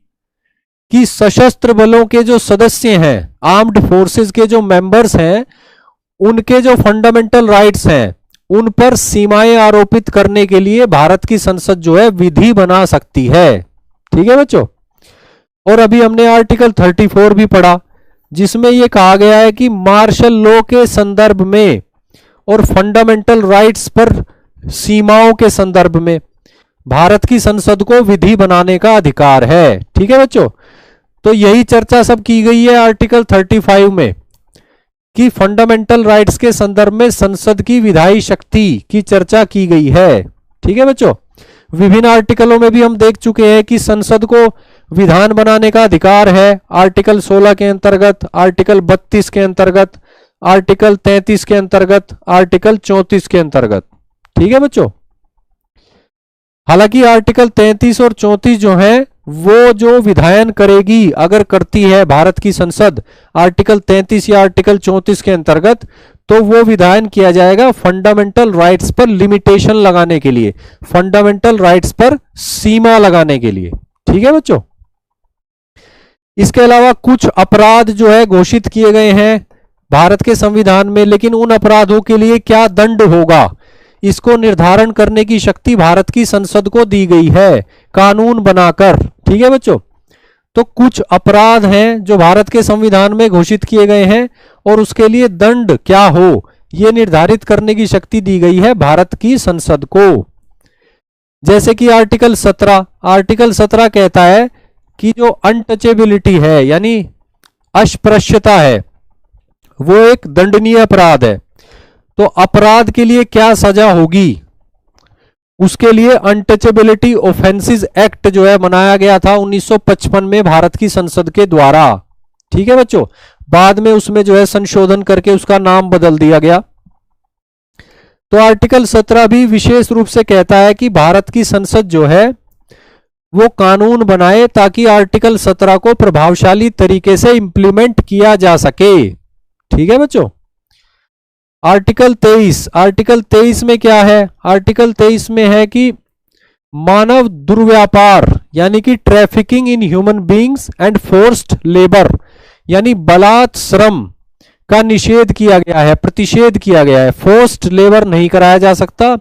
कि सशस्त्र बलों के जो सदस्य हैं, आर्म्ड फोर्सेस के जो मेंबर्स हैं, उनके जो फंडामेंटल राइट्स हैं उन पर सीमाएं आरोपित करने के लिए भारत की संसद जो है विधि बना सकती है। ठीक है बच्चों। और अभी हमने आर्टिकल 34 भी पढ़ा जिसमें यह कहा गया है कि मार्शल लॉ के संदर्भ में और फंडामेंटल राइट्स पर सीमाओं के संदर्भ में भारत की संसद को विधि बनाने का अधिकार है। ठीक है बच्चों। तो यही चर्चा सब की गई है आर्टिकल 35 में कि फंडामेंटल राइट्स के संदर्भ में संसद की विधायी शक्ति की चर्चा की गई है। ठीक है बच्चों। विभिन्न आर्टिकलों में भी हम देख चुके हैं कि संसद को विधान बनाने का अधिकार है। आर्टिकल 16 के अंतर्गत, आर्टिकल 32 के अंतर्गत, आर्टिकल 33 के अंतर्गत, आर्टिकल 34 के अंतर्गत। ठीक है बच्चों। हालांकि आर्टिकल 33 और 34 जो है वो जो विधायन करेगी, अगर करती है भारत की संसद आर्टिकल 33 या आर्टिकल 34 के अंतर्गत, तो वो विधायन किया जाएगा फंडामेंटल राइट्स पर लिमिटेशन लगाने के लिए, फंडामेंटल राइट्स पर सीमा लगाने के लिए। ठीक है बच्चों। इसके अलावा कुछ अपराध जो है घोषित किए गए हैं भारत के संविधान में, लेकिन उन अपराधों के लिए क्या दंड होगा इसको निर्धारण करने की शक्ति भारत की संसद को दी गई है कानून बनाकर। ठीक है बच्चों। तो कुछ अपराध हैं जो भारत के संविधान में घोषित किए गए हैं और उसके लिए दंड क्या हो यह निर्धारित करने की शक्ति दी गई है भारत की संसद को। जैसे कि आर्टिकल 17 कहता है कि जो अनटचेबिलिटी है यानी अस्पृश्यता है वो एक दंडनीय अपराध है। तो अपराध के लिए क्या सजा होगी, उसके लिए अनटचेबिलिटी ऑफेंसेस एक्ट जो है बनाया गया था 1955 में भारत की संसद के द्वारा। ठीक है बच्चों। बाद में उसमें जो है संशोधन करके उसका नाम बदल दिया गया। तो आर्टिकल 17 भी विशेष रूप से कहता है कि भारत की संसद जो है वो कानून बनाए ताकि आर्टिकल 17 को प्रभावशाली तरीके से इंप्लीमेंट किया जा सके। ठीक है बच्चों। आर्टिकल 23 में क्या है, आर्टिकल 23 में है कि मानव दुर्व्यापार यानी कि trafficking in human beings and forced labour यानी बलात् श्रम का निषेध किया गया है, प्रतिषेध किया गया है। फोर्स्ड लेबर नहीं कराया जा सकता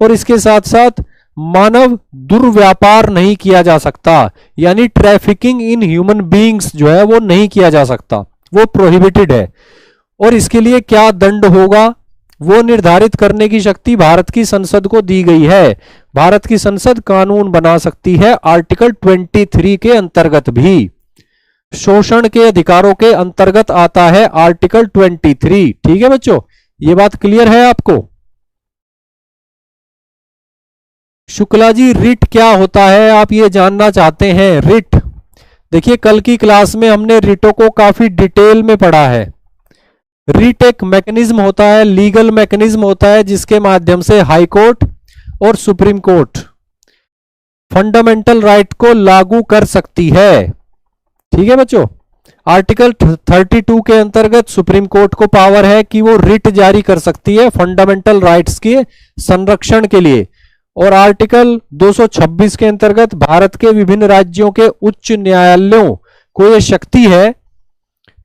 और इसके साथ साथ मानव दुर्व्यापार नहीं किया जा सकता, यानी ट्रैफिकिंग इन ह्यूमन बीइंग्स जो है वो नहीं किया जा सकता, वो प्रोहिबिटेड है। और इसके लिए क्या दंड होगा वो निर्धारित करने की शक्ति भारत की संसद को दी गई है। भारत की संसद कानून बना सकती है आर्टिकल 23 के अंतर्गत भी। शोषण के अधिकारों के अंतर्गत आता है आर्टिकल 23। ठीक है बच्चों, ये बात क्लियर है आपको। शुक्ला जी, रिट क्या होता है आप ये जानना चाहते हैं। रिट देखिए, कल की क्लास में हमने रिटों को काफी डिटेल में पढ़ा है। रिट एक मैकेनिज्म होता है, लीगल मैकेनिज्म होता है जिसके माध्यम से हाई कोर्ट और सुप्रीम कोर्ट फंडामेंटल राइट को लागू कर सकती है। ठीक है बच्चों। आर्टिकल 32 के अंतर्गत सुप्रीम कोर्ट को पावर है कि वो रिट जारी कर सकती है फंडामेंटल राइट्स के संरक्षण के लिए। और आर्टिकल 226 के अंतर्गत भारत के विभिन्न राज्यों के उच्च न्यायालयों को यह शक्ति है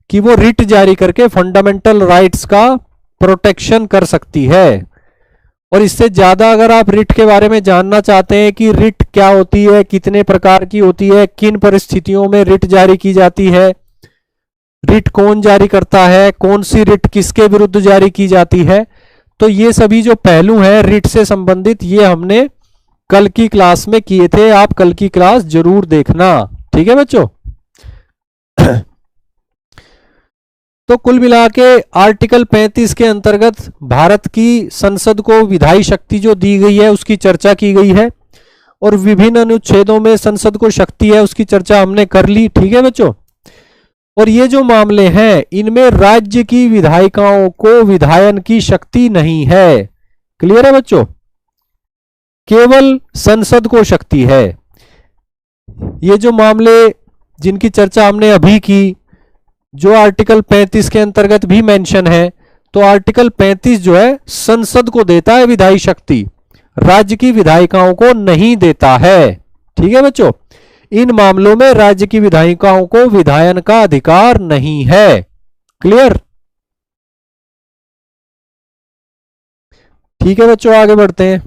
कि वो रिट जारी करके फंडामेंटल राइट्स का प्रोटेक्शन कर सकती है। और इससे ज्यादा अगर आप रिट के बारे में जानना चाहते हैं कि रिट क्या होती है, कितने प्रकार की होती है, किन परिस्थितियों में रिट जारी की जाती है, रिट कौन जारी करता है, कौन सी रिट किसके विरुद्ध जारी की जाती है, तो ये सभी जो पहलू हैं रिट से संबंधित ये हमने कल की क्लास में किए थे। आप कल की क्लास जरूर देखना। ठीक है बच्चों। तो कुल मिला के आर्टिकल 35 के अंतर्गत भारत की संसद को विधायी शक्ति जो दी गई है उसकी चर्चा की गई है और विभिन्न अनुच्छेदों में संसद को शक्ति है उसकी चर्चा हमने कर ली। ठीक है बच्चों। और ये जो मामले हैं इनमें राज्य की विधायिकाओं को विधायन की शक्ति नहीं है। क्लियर है बच्चों। केवल संसद को शक्ति है। ये जो मामले जिनकी चर्चा हमने अभी की जो आर्टिकल 35 के अंतर्गत भी मेंशन है, तो आर्टिकल 35 जो है संसद को देता है विधायी शक्ति, राज्य की विधायिकाओं को नहीं देता है। ठीक है बच्चों। इन मामलों में राज्य की विधायिकाओं को विधायन का अधिकार नहीं है। क्लियर। ठीक है बच्चों, आगे बढ़ते हैं।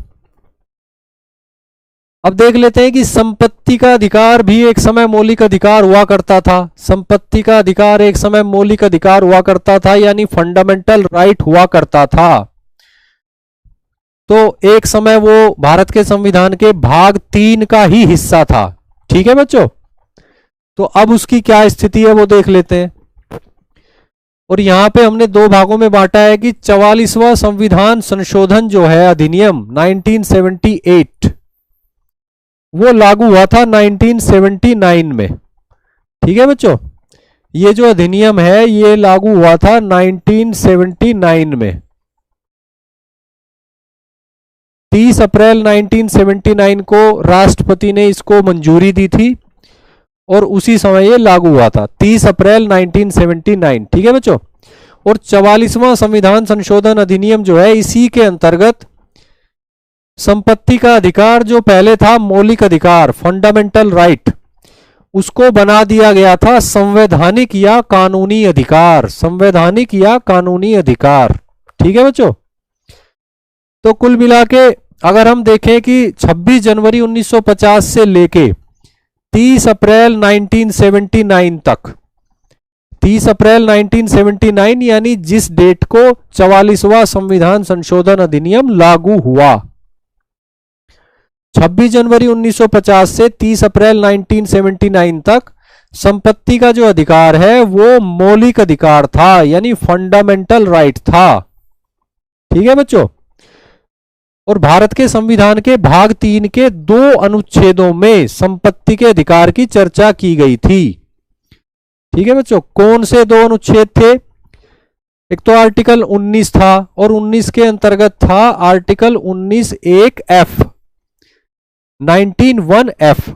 अब देख लेते हैं कि संपत्ति का अधिकार भी एक समय मौलिक अधिकार हुआ करता था। संपत्ति का अधिकार एक समय मौलिक अधिकार हुआ करता था, यानी फंडामेंटल राइट हुआ करता था। तो एक समय वो भारत के संविधान के भाग 3 का ही हिस्सा था। ठीक है बच्चों। तो अब उसकी क्या स्थिति है वो देख लेते हैं। और यहां पे हमने दो भागों में बांटा है कि 44वां संविधान संशोधन जो है अधिनियम 1978 वो लागू हुआ था 1979 में। ठीक है बच्चों। ये जो अधिनियम है ये लागू हुआ था 1979 में। 30 अप्रैल 1979 को राष्ट्रपति ने इसको मंजूरी दी थी और उसी समय ये लागू हुआ था, 30 अप्रैल 1979। ठीक है बच्चों। और 44वां संविधान संशोधन अधिनियम जो है, इसी के अंतर्गत संपत्ति का अधिकार जो पहले था मौलिक अधिकार, फंडामेंटल राइट, उसको बना दिया गया था संवैधानिक या कानूनी अधिकार, संवैधानिक या कानूनी अधिकार। ठीक है बच्चों। तो कुल मिला के अगर हम देखें कि 26 जनवरी 1950 से लेके 30 अप्रैल 1979 तक, 30 अप्रैल 1979 यानी जिस डेट को 44वां संविधान संशोधन अधिनियम लागू हुआ, 26 जनवरी 1950 से 30 अप्रैल 1979 तक संपत्ति का जो अधिकार है वो मौलिक अधिकार था, यानी फंडामेंटल राइट था। ठीक है बच्चों। और भारत के संविधान के भाग 3 के 2 अनुच्छेदों में संपत्ति के अधिकार की चर्चा की गई थी। ठीक है बच्चों। कौन से 2 अनुच्छेद थे? एक तो आर्टिकल 19 था और 19 के अंतर्गत था आर्टिकल 19(1)(f), 19(1)(f),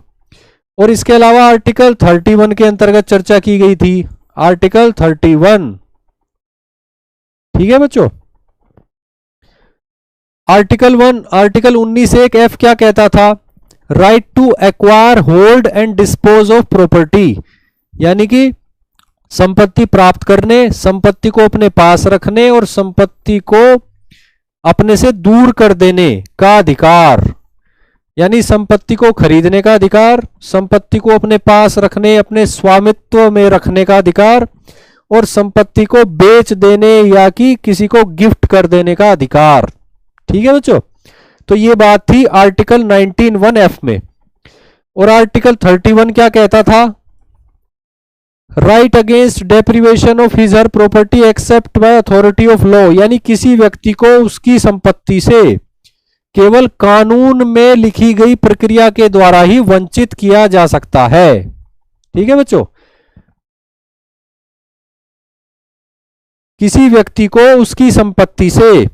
और इसके अलावा आर्टिकल 31 के अंतर्गत चर्चा की गई थी, आर्टिकल 31। ठीक है बच्चों। आर्टिकल 19(1)(f) क्या कहता था? Right to acquire, hold and dispose of property, यानी कि संपत्ति प्राप्त करने, संपत्ति को अपने पास रखने और संपत्ति को अपने से दूर कर देने का अधिकार, यानी संपत्ति को खरीदने का अधिकार, संपत्ति को अपने पास रखने, अपने स्वामित्व में रखने का अधिकार, और संपत्ति को बेच देने या कि किसी को गिफ्ट कर देने का अधिकार। ठीक है बच्चों। तो ये बात थी आर्टिकल 19(1)(f) में। और आर्टिकल 31 क्या कहता था? Right against deprivation of his her property except by authority of law, यानी किसी व्यक्ति को उसकी संपत्ति से केवल कानून में लिखी गई प्रक्रिया के द्वारा ही वंचित किया जा सकता है। ठीक है बच्चों। किसी व्यक्ति को उसकी संपत्ति से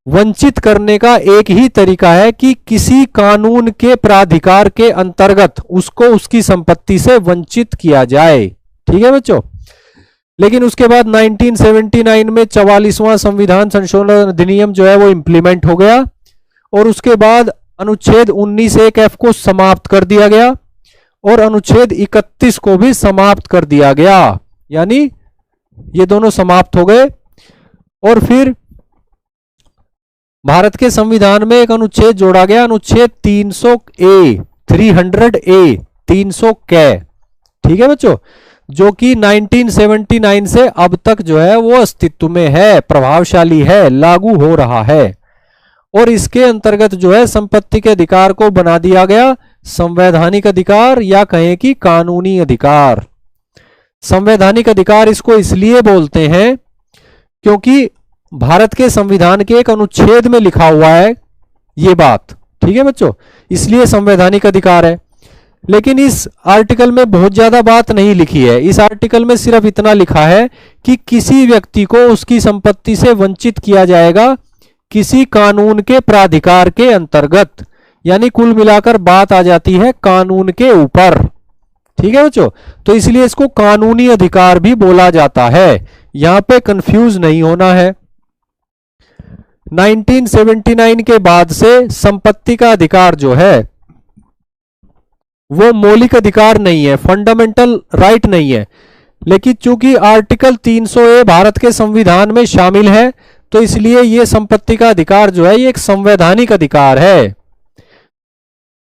वंचित करने का एक ही तरीका है कि किसी कानून के प्राधिकार के अंतर्गत उसको उसकी संपत्ति से वंचित किया जाए। ठीक है बच्चों। लेकिन उसके बाद 1979 में 44वां संविधान संशोधन अधिनियम जो है वो इंप्लीमेंट हो गया और उसके बाद अनुच्छेद 19(1)(f) को समाप्त कर दिया गया और अनुच्छेद 31 को भी समाप्त कर दिया गया, यानी ये दोनों समाप्त हो गए। और फिर भारत के संविधान में एक अनुच्छेद जोड़ा गया, अनुच्छेद 300A, 300 कै। ठीक है बच्चों। जो कि 1979 से अब तक जो है वो अस्तित्व में है, प्रभावशाली है, लागू हो रहा है। और इसके अंतर्गत जो है संपत्ति के अधिकार को बना दिया गया संवैधानिक अधिकार, या कहें कि कानूनी अधिकार। संवैधानिक अधिकार इसको इसलिए बोलते हैं क्योंकि भारत के संविधान के एक अनुच्छेद में लिखा हुआ है ये बात। ठीक है बच्चों। इसलिए संवैधानिक अधिकार है। लेकिन इस आर्टिकल में बहुत ज्यादा बात नहीं लिखी है। इस आर्टिकल में सिर्फ इतना लिखा है कि किसी व्यक्ति को उसकी संपत्ति से वंचित किया जाएगा किसी कानून के प्राधिकार के अंतर्गत, यानी कुल मिलाकर बात आ जाती है कानून के ऊपर। ठीक है बच्चों। तो इसलिए इसको कानूनी अधिकार भी बोला जाता है, यहां पे कंफ्यूज नहीं होना है। 1979 के बाद से संपत्ति का अधिकार जो है वो मौलिक अधिकार नहीं है, फंडामेंटल राइट नहीं है। लेकिन चूंकि आर्टिकल 300A भारत के संविधान में शामिल है तो इसलिए यह संपत्ति का अधिकार जो है ये एक संवैधानिक अधिकार है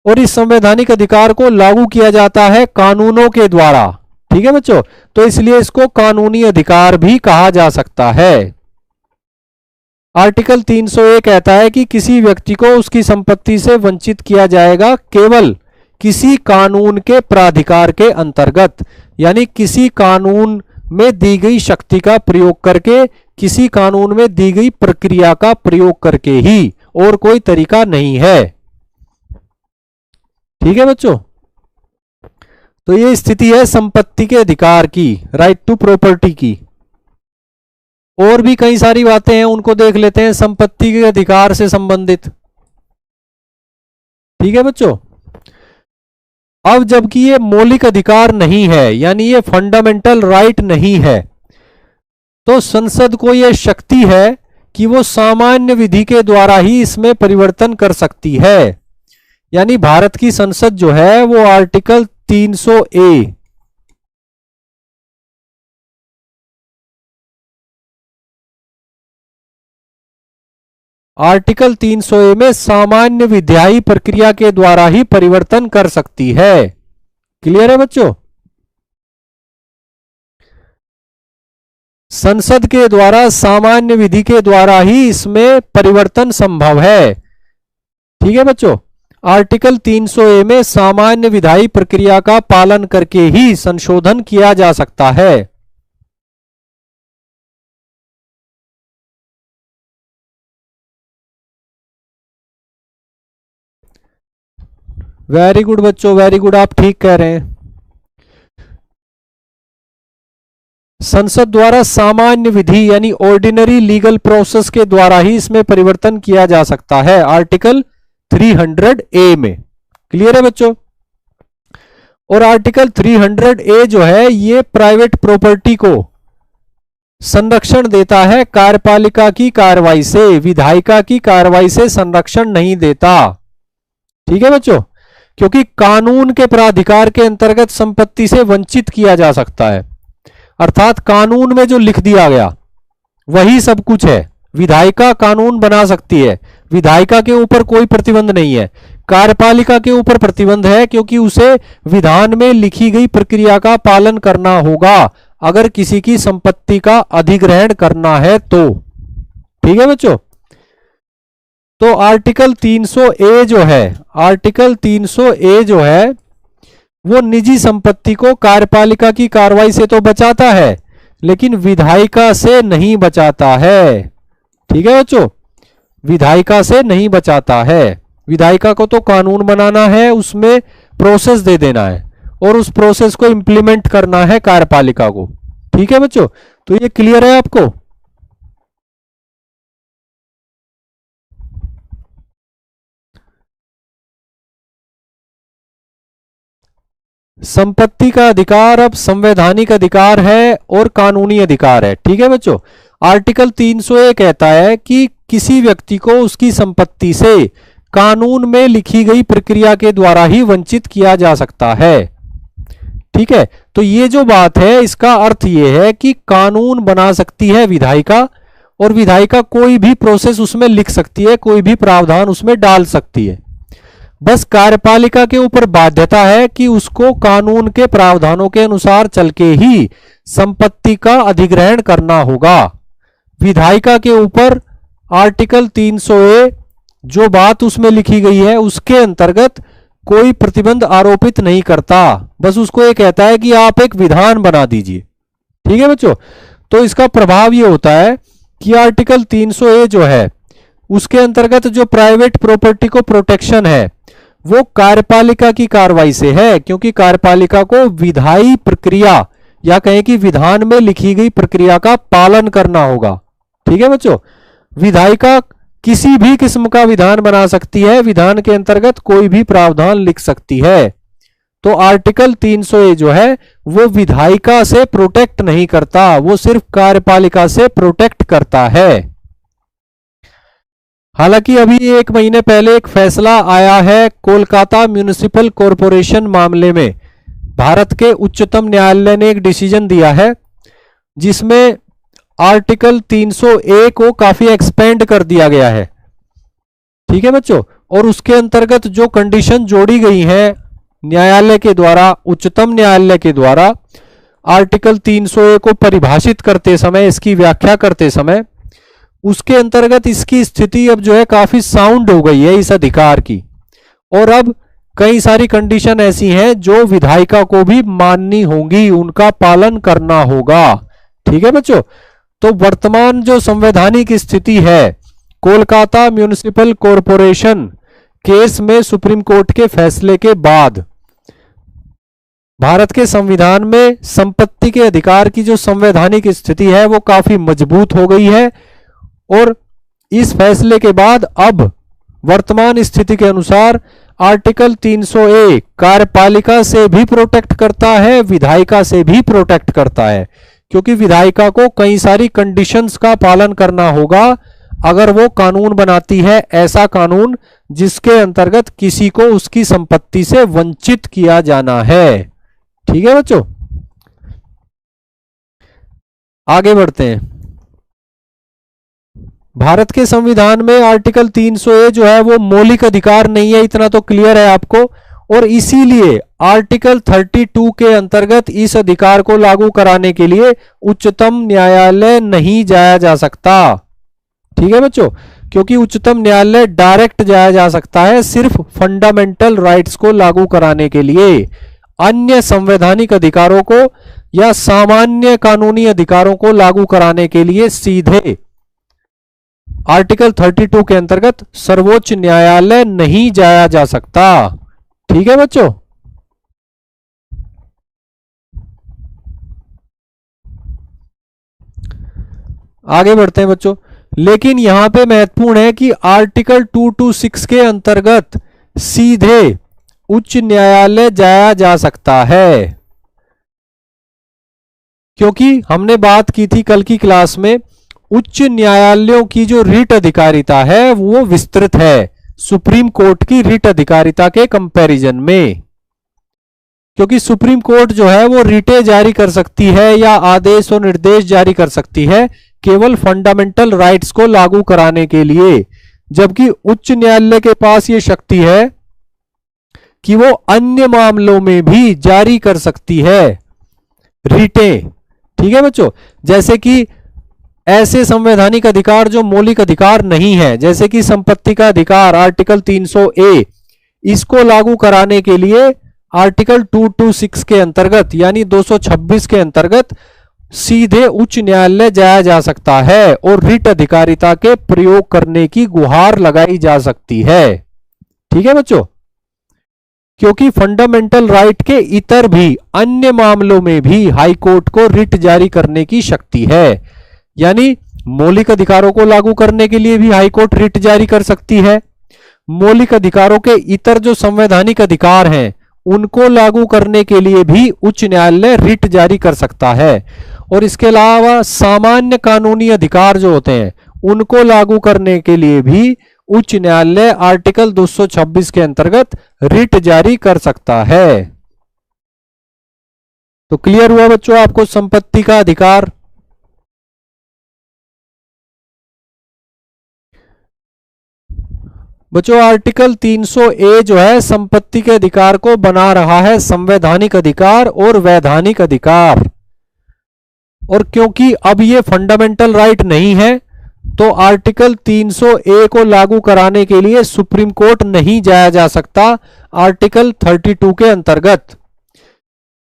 और इस संवैधानिक अधिकार को लागू किया जाता है कानूनों के द्वारा। ठीक है बच्चों। तो इसलिए इसको कानूनी अधिकार भी कहा जा सकता है। आर्टिकल 300A कहता है कि किसी व्यक्ति को उसकी संपत्ति से वंचित किया जाएगा केवल किसी कानून के प्राधिकार के अंतर्गत, यानी किसी कानून में दी गई शक्ति का प्रयोग करके, किसी कानून में दी गई प्रक्रिया का प्रयोग करके ही, और कोई तरीका नहीं है। ठीक है बच्चों। तो ये स्थिति है संपत्ति के अधिकार की, राइट टू प्रॉपर्टी की। और भी कई सारी बातें हैं, उनको देख लेते हैं संपत्ति के अधिकार से संबंधित। ठीक है बच्चों। अब जबकि ये मौलिक अधिकार नहीं है, यानी ये फंडामेंटल राइट नहीं है, तो संसद को यह शक्ति है कि वो सामान्य विधि के द्वारा ही इसमें परिवर्तन कर सकती है। यानी भारत की संसद जो है वो आर्टिकल 300A आर्टिकल 300A में सामान्य विधायी प्रक्रिया के द्वारा ही परिवर्तन कर सकती है। क्लियर है बच्चों? संसद के द्वारा सामान्य विधि के द्वारा ही इसमें परिवर्तन संभव है। ठीक है बच्चों, आर्टिकल 300A में सामान्य विधायी प्रक्रिया का पालन करके ही संशोधन किया जा सकता है। वेरी गुड बच्चों, वेरी गुड, आप ठीक कह रहे हैं। संसद द्वारा सामान्य विधि यानी ऑर्डिनरी लीगल प्रोसेस के द्वारा ही इसमें परिवर्तन किया जा सकता है, आर्टिकल 300A में। क्लियर है बच्चों? और आर्टिकल 300A जो है ये प्राइवेट प्रॉपर्टी को संरक्षण देता है, कार्यपालिका की कार्रवाई से, विधायिका की कार्रवाई से संरक्षण नहीं देता। ठीक है बच्चों, क्योंकि कानून के प्राधिकार के अंतर्गत संपत्ति से वंचित किया जा सकता है, अर्थात कानून में जो लिख दिया गया वही सब कुछ है। विधायिका कानून बना सकती है, विधायिका के ऊपर कोई प्रतिबंध नहीं है। कार्यपालिका के ऊपर प्रतिबंध है, क्योंकि उसे विधान में लिखी गई प्रक्रिया का पालन करना होगा अगर किसी की संपत्ति का अधिग्रहण करना है तो। ठीक है बच्चों, तो आर्टिकल 300A जो है, आर्टिकल 300A जो है वो निजी संपत्ति को कार्यपालिका की कार्रवाई से तो बचाता है, लेकिन विधायिका से नहीं बचाता है। ठीक है बच्चों, विधायिका से नहीं बचाता है। विधायिका को तो कानून बनाना है, उसमें प्रोसेस दे देना है और उस प्रोसेस को इंप्लीमेंट करना है कार्यपालिका को। ठीक है बच्चों, तो ये क्लियर है आपको? संपत्ति का अधिकार अब संवैधानिक अधिकार है और कानूनी अधिकार है। ठीक है बच्चों, आर्टिकल 300A कहता है कि किसी व्यक्ति को उसकी संपत्ति से कानून में लिखी गई प्रक्रिया के द्वारा ही वंचित किया जा सकता है। ठीक है, तो ये जो बात है इसका अर्थ ये है कि कानून बना सकती है विधायिका, और विधायिका कोई भी प्रोसेस उसमें लिख सकती है, कोई भी प्रावधान उसमें डाल सकती है। बस कार्यपालिका के ऊपर बाध्यता है कि उसको कानून के प्रावधानों के अनुसार चल के ही संपत्ति का अधिग्रहण करना होगा। विधायिका के ऊपर आर्टिकल 300A जो बात उसमें लिखी गई है उसके अंतर्गत कोई प्रतिबंध आरोपित नहीं करता, बस उसको ये कहता है कि आप एक विधान बना दीजिए। ठीक है बच्चों, तो इसका प्रभाव ये होता है कि आर्टिकल 300A जो है उसके अंतर्गत जो प्राइवेट प्रॉपर्टी को प्रोटेक्शन है वो कार्यपालिका की कार्रवाई से है, क्योंकि कार्यपालिका को विधायी प्रक्रिया या कहें कि विधान में लिखी गई प्रक्रिया का पालन करना होगा। ठीक है बच्चों, विधायिका किसी भी किस्म का विधान बना सकती है, विधान के अंतर्गत कोई भी प्रावधान लिख सकती है। तो आर्टिकल 300A जो है वो विधायिका से प्रोटेक्ट नहीं करता, वो सिर्फ कार्यपालिका से प्रोटेक्ट करता है। हालांकि अभी 1 महीने पहले एक फैसला आया है कोलकाता म्युनिसिपल कॉरपोरेशन मामले में, भारत के उच्चतम न्यायालय ने एक डिसीजन दिया है जिसमें आर्टिकल 300A को काफी एक्सपेंड कर दिया गया है। ठीक है बच्चों, और उसके अंतर्गत जो कंडीशन जोड़ी गई हैं न्यायालय के द्वारा, उच्चतम न्यायालय के द्वारा आर्टिकल 300A को परिभाषित करते समय, इसकी व्याख्या करते समय, उसके अंतर्गत इसकी स्थिति अब जो है काफी साउंड हो गई है इस अधिकार की, और अब कई सारी कंडीशन ऐसी हैं जो विधायिका को भी माननी होंगी, उनका पालन करना होगा। ठीक है बच्चों, तो वर्तमान जो संवैधानिक स्थिति है कोलकाता म्युनिसिपल कॉरपोरेशन केस में सुप्रीम कोर्ट के फैसले के बाद भारत के संविधान में संपत्ति के अधिकार की जो संवैधानिक स्थिति है वो काफी मजबूत हो गई है, और इस फैसले के बाद अब वर्तमान स्थिति के अनुसार आर्टिकल 300A कार्यपालिका से भी प्रोटेक्ट करता है, विधायिका से भी प्रोटेक्ट करता है, क्योंकि विधायिका को कई सारी कंडीशंस का पालन करना होगा अगर वो कानून बनाती है, ऐसा कानून जिसके अंतर्गत किसी को उसकी संपत्ति से वंचित किया जाना है। ठीक है बच्चों, आगे बढ़ते हैं। भारत के संविधान में आर्टिकल 300A जो है वो मौलिक अधिकार नहीं है, इतना तो क्लियर है आपको, और इसीलिए आर्टिकल 32 के अंतर्गत इस अधिकार को लागू कराने के लिए उच्चतम न्यायालय नहीं जाया जा सकता। ठीक है बच्चों, क्योंकि उच्चतम न्यायालय डायरेक्ट जाया जा सकता है सिर्फ फंडामेंटल राइट्स को लागू कराने के लिए। अन्य संवैधानिक अधिकारों को या सामान्य कानूनी अधिकारों को लागू कराने के लिए सीधे आर्टिकल 32 के अंतर्गत सर्वोच्च न्यायालय नहीं जाया जा सकता। ठीक है बच्चों, आगे बढ़ते हैं बच्चों। लेकिन यहां पे महत्वपूर्ण है कि आर्टिकल 226 के अंतर्गत सीधे उच्च न्यायालय जाया जा सकता है, क्योंकि हमने बात की थी कल की क्लास में, उच्च न्यायालयों की जो रिट अधिकारिता है वो विस्तृत है सुप्रीम कोर्ट की रिट अधिकारिता के कंपैरिजन में, क्योंकि सुप्रीम कोर्ट जो है वो रिटें जारी कर सकती है या आदेश और निर्देश जारी कर सकती है केवल फंडामेंटल राइट्स को लागू कराने के लिए, जबकि उच्च न्यायालय के पास ये शक्ति है कि वो अन्य मामलों में भी जारी कर सकती है रिटें। ठीक है बच्चों, जैसे कि ऐसे संवैधानिक अधिकार जो मौलिक अधिकार नहीं है, जैसे कि संपत्ति का अधिकार आर्टिकल 300A, इसको लागू कराने के लिए आर्टिकल 226 के अंतर्गत यानी 226 के अंतर्गत सीधे उच्च न्यायालय जाया जा सकता है और रिट अधिकारिता के प्रयोग करने की गुहार लगाई जा सकती है। ठीक है बच्चों, क्योंकि फंडामेंटल राइट के इतर भी अन्य मामलों में भी हाई कोर्ट को रिट जारी करने की शक्ति है, यानी मौलिक अधिकारों को लागू करने के लिए भी हाई कोर्ट रिट जारी कर सकती है, मौलिक अधिकारों के इतर जो संवैधानिक अधिकार हैं उनको लागू करने के लिए भी उच्च न्यायालय रिट जारी कर सकता है, और इसके अलावा सामान्य कानूनी अधिकार जो होते हैं उनको लागू करने के लिए भी उच्च न्यायालय आर्टिकल 226 के अंतर्गत रिट जारी कर सकता है। तो क्लियर हुआ बच्चों आपको संपत्ति का अधिकार। बच्चों आर्टिकल 300A जो है संपत्ति के अधिकार को बना रहा है संवैधानिक अधिकार और वैधानिक अधिकार, और क्योंकि अब ये फंडामेंटल राइट नहीं है तो आर्टिकल 300A को लागू कराने के लिए सुप्रीम कोर्ट नहीं जाया जा सकता आर्टिकल 32 के अंतर्गत।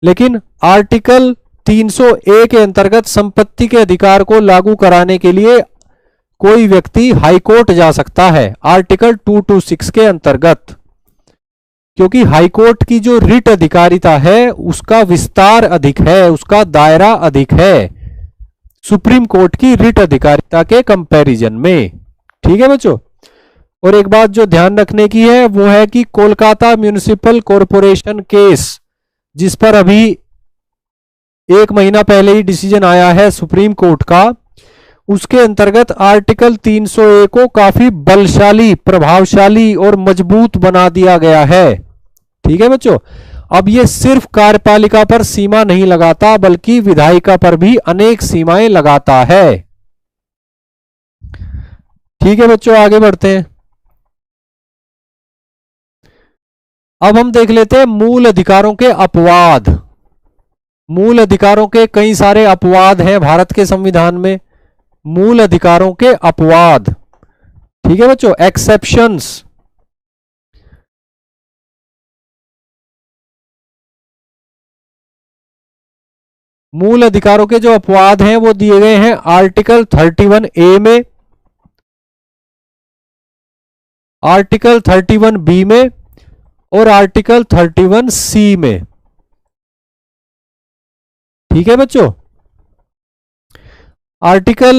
लेकिन आर्टिकल 300A के अंतर्गत संपत्ति के अधिकार को लागू कराने के लिए कोई व्यक्ति हाई कोर्ट जा सकता है आर्टिकल 226 के अंतर्गत, क्योंकि हाई कोर्ट की जो रिट अधिकारिता है उसका विस्तार अधिक है, उसका दायरा अधिक है सुप्रीम कोर्ट की रिट अधिकारिता के कंपैरिजन में। ठीक है बच्चों, और एक बात जो ध्यान रखने की है वो है कि कोलकाता म्युनिसिपल कॉरपोरेशन केस, जिस पर अभी 1 महीना पहले ही डिसीजन आया है सुप्रीम कोर्ट का, उसके अंतर्गत आर्टिकल 300A को काफी बलशाली, प्रभावशाली और मजबूत बना दिया गया है। ठीक है बच्चों, अब ये सिर्फ कार्यपालिका पर सीमा नहीं लगाता बल्कि विधायिका पर भी अनेक सीमाएं लगाता है। ठीक है बच्चों, आगे बढ़ते हैं। अब हम देख लेते हैं मूल अधिकारों के अपवाद। मूल अधिकारों के कई सारे अपवाद हैं भारत के संविधान में। मूल अधिकारों के अपवाद, ठीक है बच्चों, एक्सेप्शंस। मूल अधिकारों के जो अपवाद हैं वो दिए गए हैं आर्टिकल 31A में, आर्टिकल 31B में और आर्टिकल 31C में। ठीक है बच्चों, आर्टिकल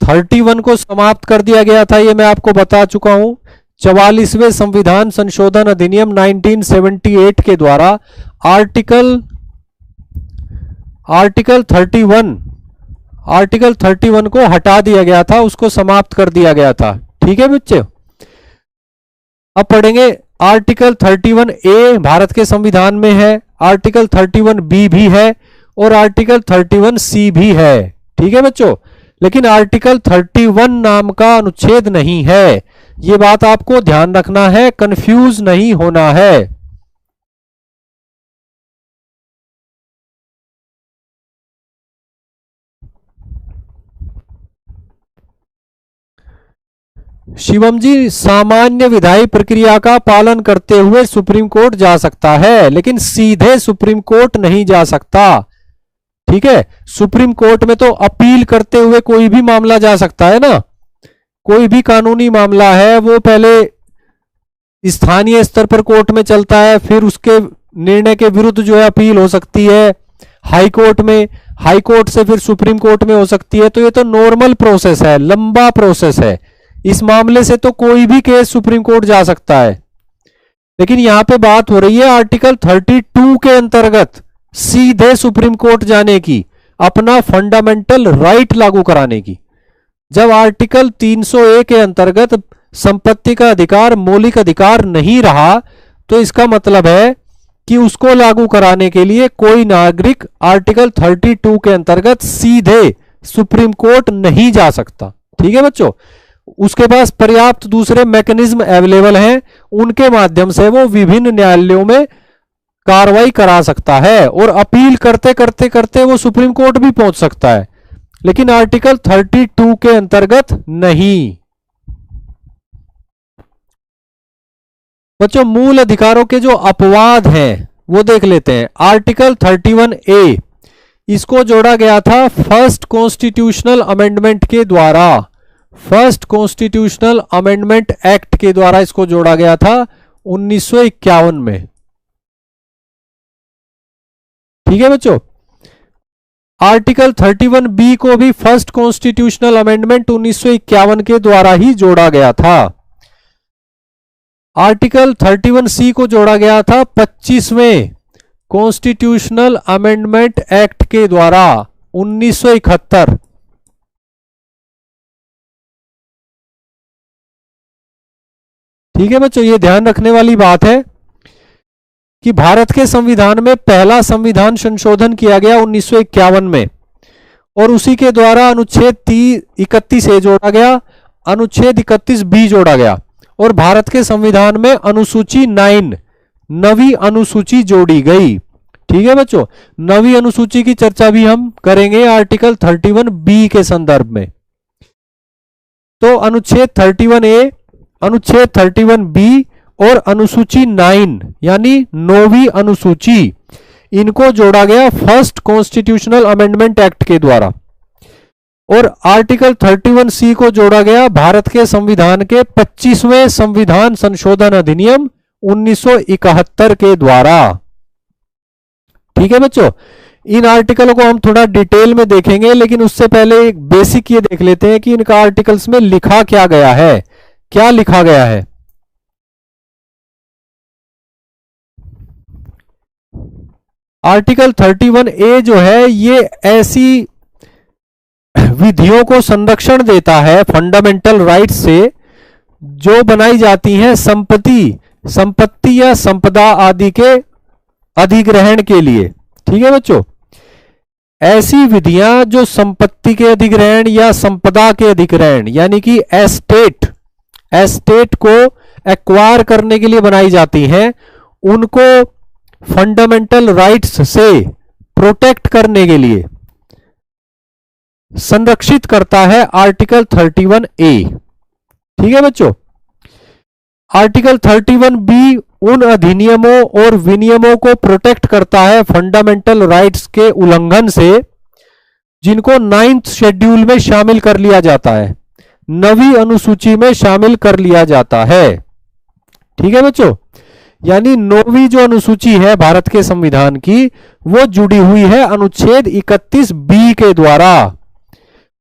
31 को समाप्त कर दिया गया था, ये मैं आपको बता चुका हूं। 44वें संविधान संशोधन अधिनियम 1978 के द्वारा आर्टिकल 31 को हटा दिया गया था, उसको समाप्त कर दिया गया था। ठीक है बच्चे। अब पढ़ेंगे आर्टिकल 31A भारत के संविधान में है, आर्टिकल 31B भी है और आर्टिकल 31C भी है। ठीक है बच्चों, लेकिन आर्टिकल 31 नाम का अनुच्छेद नहीं है, ये बात आपको ध्यान रखना है, कंफ्यूज नहीं होना है। शिवम जी, सामान्य विधायी प्रक्रिया का पालन करते हुए सुप्रीम कोर्ट जा सकता है, लेकिन सीधे सुप्रीम कोर्ट नहीं जा सकता। ठीक है, सुप्रीम कोर्ट में तो अपील करते हुए कोई भी मामला जा सकता है ना। कोई भी कानूनी मामला है वो पहले स्थानीय स्तर पर कोर्ट में चलता है, फिर उसके निर्णय के विरुद्ध जो है अपील हो सकती है हाई कोर्ट में, हाई कोर्ट से फिर सुप्रीम कोर्ट में हो सकती है। तो ये तो नॉर्मल प्रोसेस है, लंबा प्रोसेस है। इस मामले से तो कोई भी केस सुप्रीम कोर्ट जा सकता है, लेकिन यहां पे बात हो रही है आर्टिकल 32 के अंतर्गत सीधे सुप्रीम कोर्ट जाने की, अपना फंडामेंटल राइट लागू कराने की। जब आर्टिकल 301 के अंतर्गत संपत्ति का अधिकार मौलिक अधिकार नहीं रहा, तो इसका मतलब है कि उसको लागू कराने के लिए कोई नागरिक आर्टिकल 32 के अंतर्गत सीधे सुप्रीम कोर्ट नहीं जा सकता। ठीक है बच्चों, उसके पास पर्याप्त दूसरे मैकेनिज्म अवेलेबल हैं, उनके माध्यम से वो विभिन्न न्यायालयों में कार्रवाई करा सकता है और अपील करते करते करते वो सुप्रीम कोर्ट भी पहुंच सकता है, लेकिन आर्टिकल 32 के अंतर्गत नहीं। बच्चों, मूल अधिकारों के जो अपवाद हैं वो देख लेते हैं। आर्टिकल 31A इसको जोड़ा गया था फर्स्ट कॉन्स्टिट्यूशनल अमेंडमेंट के द्वारा, फर्स्ट कॉन्स्टिट्यूशनल अमेंडमेंट एक्ट के द्वारा इसको जोड़ा गया था 1951 में। ठीक है बच्चों, आर्टिकल 31B को भी फर्स्ट कॉन्स्टिट्यूशनल अमेंडमेंट 1951 के द्वारा ही जोड़ा गया था। आर्टिकल 31C को जोड़ा गया था 25वें कॉन्स्टिट्यूशनल अमेंडमेंट एक्ट के द्वारा 1971। ठीक है बच्चों, ये ध्यान रखने वाली बात है कि भारत के संविधान में पहला संविधान संशोधन किया गया 1951 में, और उसी के द्वारा अनुच्छेद 31A जोड़ा गया, अनुच्छेद 31B जोड़ा गया, और भारत के संविधान में अनुसूची 9 नवी अनुसूची जोड़ी गई। ठीक है बच्चों, नवी अनुसूची की चर्चा भी हम करेंगे आर्टिकल 31B के संदर्भ में। तो अनुच्छेद 31A, अनुच्छेद 31B और अनुसूची 9 यानी 9वीं अनुसूची, इनको जोड़ा गया फर्स्ट कॉन्स्टिट्यूशनल अमेंडमेंट एक्ट के द्वारा, और आर्टिकल 31C को जोड़ा गया भारत के संविधान के 25वें संविधान संशोधन अधिनियम 1971 के द्वारा। ठीक है बच्चों, इन आर्टिकलों को हम थोड़ा डिटेल में देखेंगे, लेकिन उससे पहले एक बेसिक ये देख लेते हैं कि इनका आर्टिकल्स में लिखा क्या गया है, क्या लिखा गया है। आर्टिकल 31A जो है ये ऐसी विधियों को संरक्षण देता है फंडामेंटल राइट्स से, जो बनाई जाती हैं संपत्ति या संपदा आदि के अधिग्रहण के लिए। ठीक है बच्चों, ऐसी विधियां जो संपत्ति के अधिग्रहण या संपदा के अधिग्रहण यानी कि एस्टेट को एक्वायर करने के लिए बनाई जाती हैं, उनको फंडामेंटल राइट्स से प्रोटेक्ट करने के लिए संरक्षित करता है आर्टिकल 31A। ठीक है बच्चों, आर्टिकल 31B उन अधिनियमों और विनियमों को प्रोटेक्ट करता है फंडामेंटल राइट्स के उल्लंघन से, जिनको 9th शेड्यूल में शामिल कर लिया जाता है, नवी अनुसूची में शामिल कर लिया जाता है। ठीक है बच्चों, यानी 9वीं जो अनुसूची है भारत के संविधान की, वो जुड़ी हुई है अनुच्छेद 31B के द्वारा।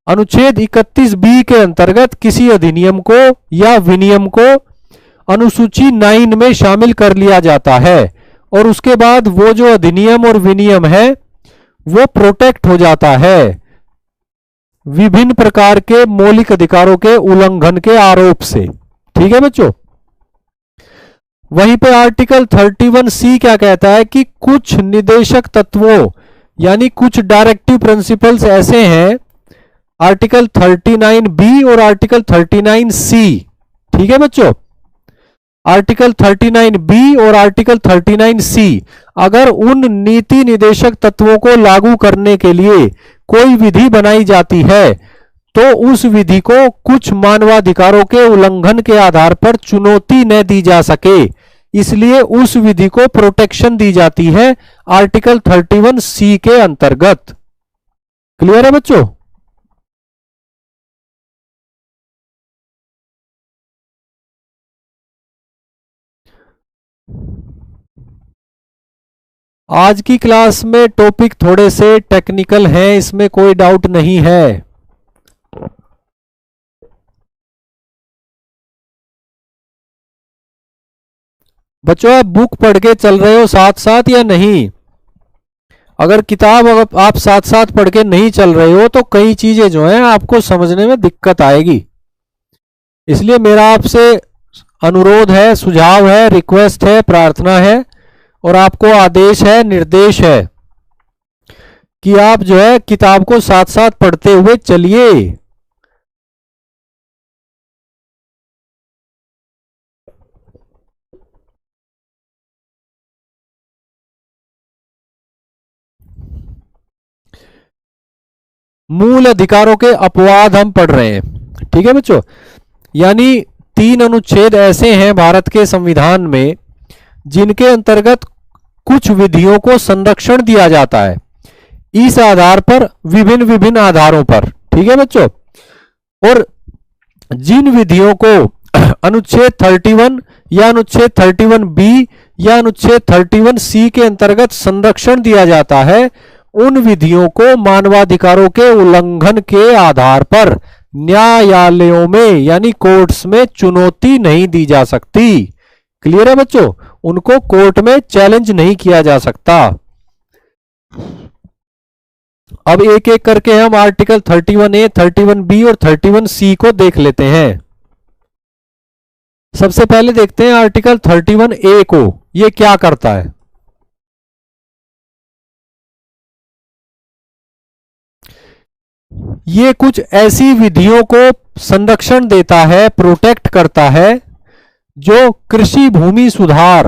अनुच्छेद 31B के अंतर्गत किसी अधिनियम को या विनियम को अनुसूची 9 में शामिल कर लिया जाता है और उसके बाद वो जो अधिनियम और विनियम है वो प्रोटेक्ट हो जाता है विभिन्न प्रकार के मौलिक अधिकारों के उल्लंघन के आरोप से। ठीक है बच्चों। वहीं पे आर्टिकल 31C क्या कहता है कि कुछ निदेशक तत्वों यानी कुछ डायरेक्टिव प्रिंसिपल्स ऐसे हैं, आर्टिकल 39B और आर्टिकल 39C। ठीक है बच्चों। आर्टिकल 39B और आर्टिकल 39C अगर उन नीति निदेशक तत्वों को लागू करने के लिए कोई विधि बनाई जाती है तो उस विधि को कुछ मानवाधिकारों के उल्लंघन के आधार पर चुनौती न दी जा सके, इसलिए उस विधि को प्रोटेक्शन दी जाती है आर्टिकल 31C के अंतर्गत। क्लियर है बच्चों। आज की क्लास में टॉपिक थोड़े से टेक्निकल हैं, इसमें कोई डाउट नहीं है। बच्चों आप बुक पढ़ के चल रहे हो साथ साथ या नहीं? अगर किताब आप साथ साथ पढ़ के नहीं चल रहे हो तो कई चीजें जो हैं आपको समझने में दिक्कत आएगी। इसलिए मेरा आपसे अनुरोध है, सुझाव है, रिक्वेस्ट है, प्रार्थना है और आपको आदेश है, निर्देश है कि आप जो है किताब को साथ साथ पढ़ते हुए चलिए। मूल अधिकारों के अपवाद हम पढ़ रहे हैं। ठीक है बच्चों। यानी 3 अनुच्छेद ऐसे हैं भारत के संविधान में जिनके अंतर्गत कुछ विधियों को संरक्षण दिया जाता है इस आधार पर, विभिन्न विभिन्न आधारों पर। ठीक है बच्चों। और जिन विधियों को अनुच्छेद 31 या अनुच्छेद 31B या अनुच्छेद 31C के अंतर्गत संरक्षण दिया जाता है उन विधियों को मानवाधिकारों के उल्लंघन के आधार पर न्यायालयों में यानी कोर्ट्स में चुनौती नहीं दी जा सकती। क्लियर है बच्चों। उनको कोर्ट में चैलेंज नहीं किया जा सकता। अब एक एक करके हम आर्टिकल 31A, 31B और 31C को देख लेते हैं। सबसे पहले देखते हैं आर्टिकल 31A को, ये क्या करता है। ये कुछ ऐसी विधियों को संरक्षण देता है, प्रोटेक्ट करता है जो कृषि भूमि सुधार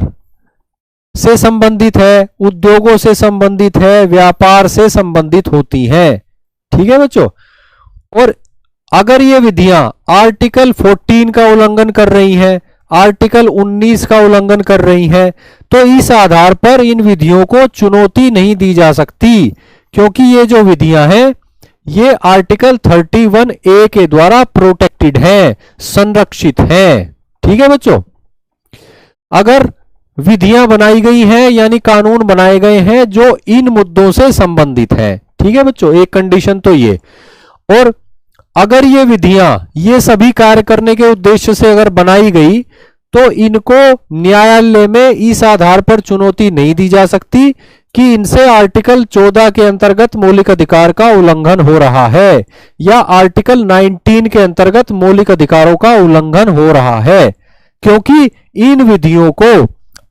से संबंधित है, उद्योगों से संबंधित है, व्यापार से संबंधित होती हैं। ठीक है बच्चों। और अगर ये विधियां आर्टिकल 14 का उल्लंघन कर रही हैं, आर्टिकल 19 का उल्लंघन कर रही हैं, तो इस आधार पर इन विधियों को चुनौती नहीं दी जा सकती, क्योंकि ये जो विधियां हैं ये आर्टिकल 31A के द्वारा प्रोटेक्टेड हैं, संरक्षित हैं। ठीक है बच्चों। अगर विधियां बनाई गई हैं यानी कानून बनाए गए हैं जो इन मुद्दों से संबंधित है। ठीक है बच्चों। एक कंडीशन तो ये। और अगर ये विधियां ये सभी कार्य करने के उद्देश्य से अगर बनाई गई तो इनको न्यायालय में इस आधार पर चुनौती नहीं दी जा सकती कि इनसे आर्टिकल 14 के अंतर्गत मौलिक अधिकार का उल्लंघन हो रहा है या आर्टिकल 19 के अंतर्गत मौलिक अधिकारों का उल्लंघन हो रहा है, क्योंकि इन विधियों को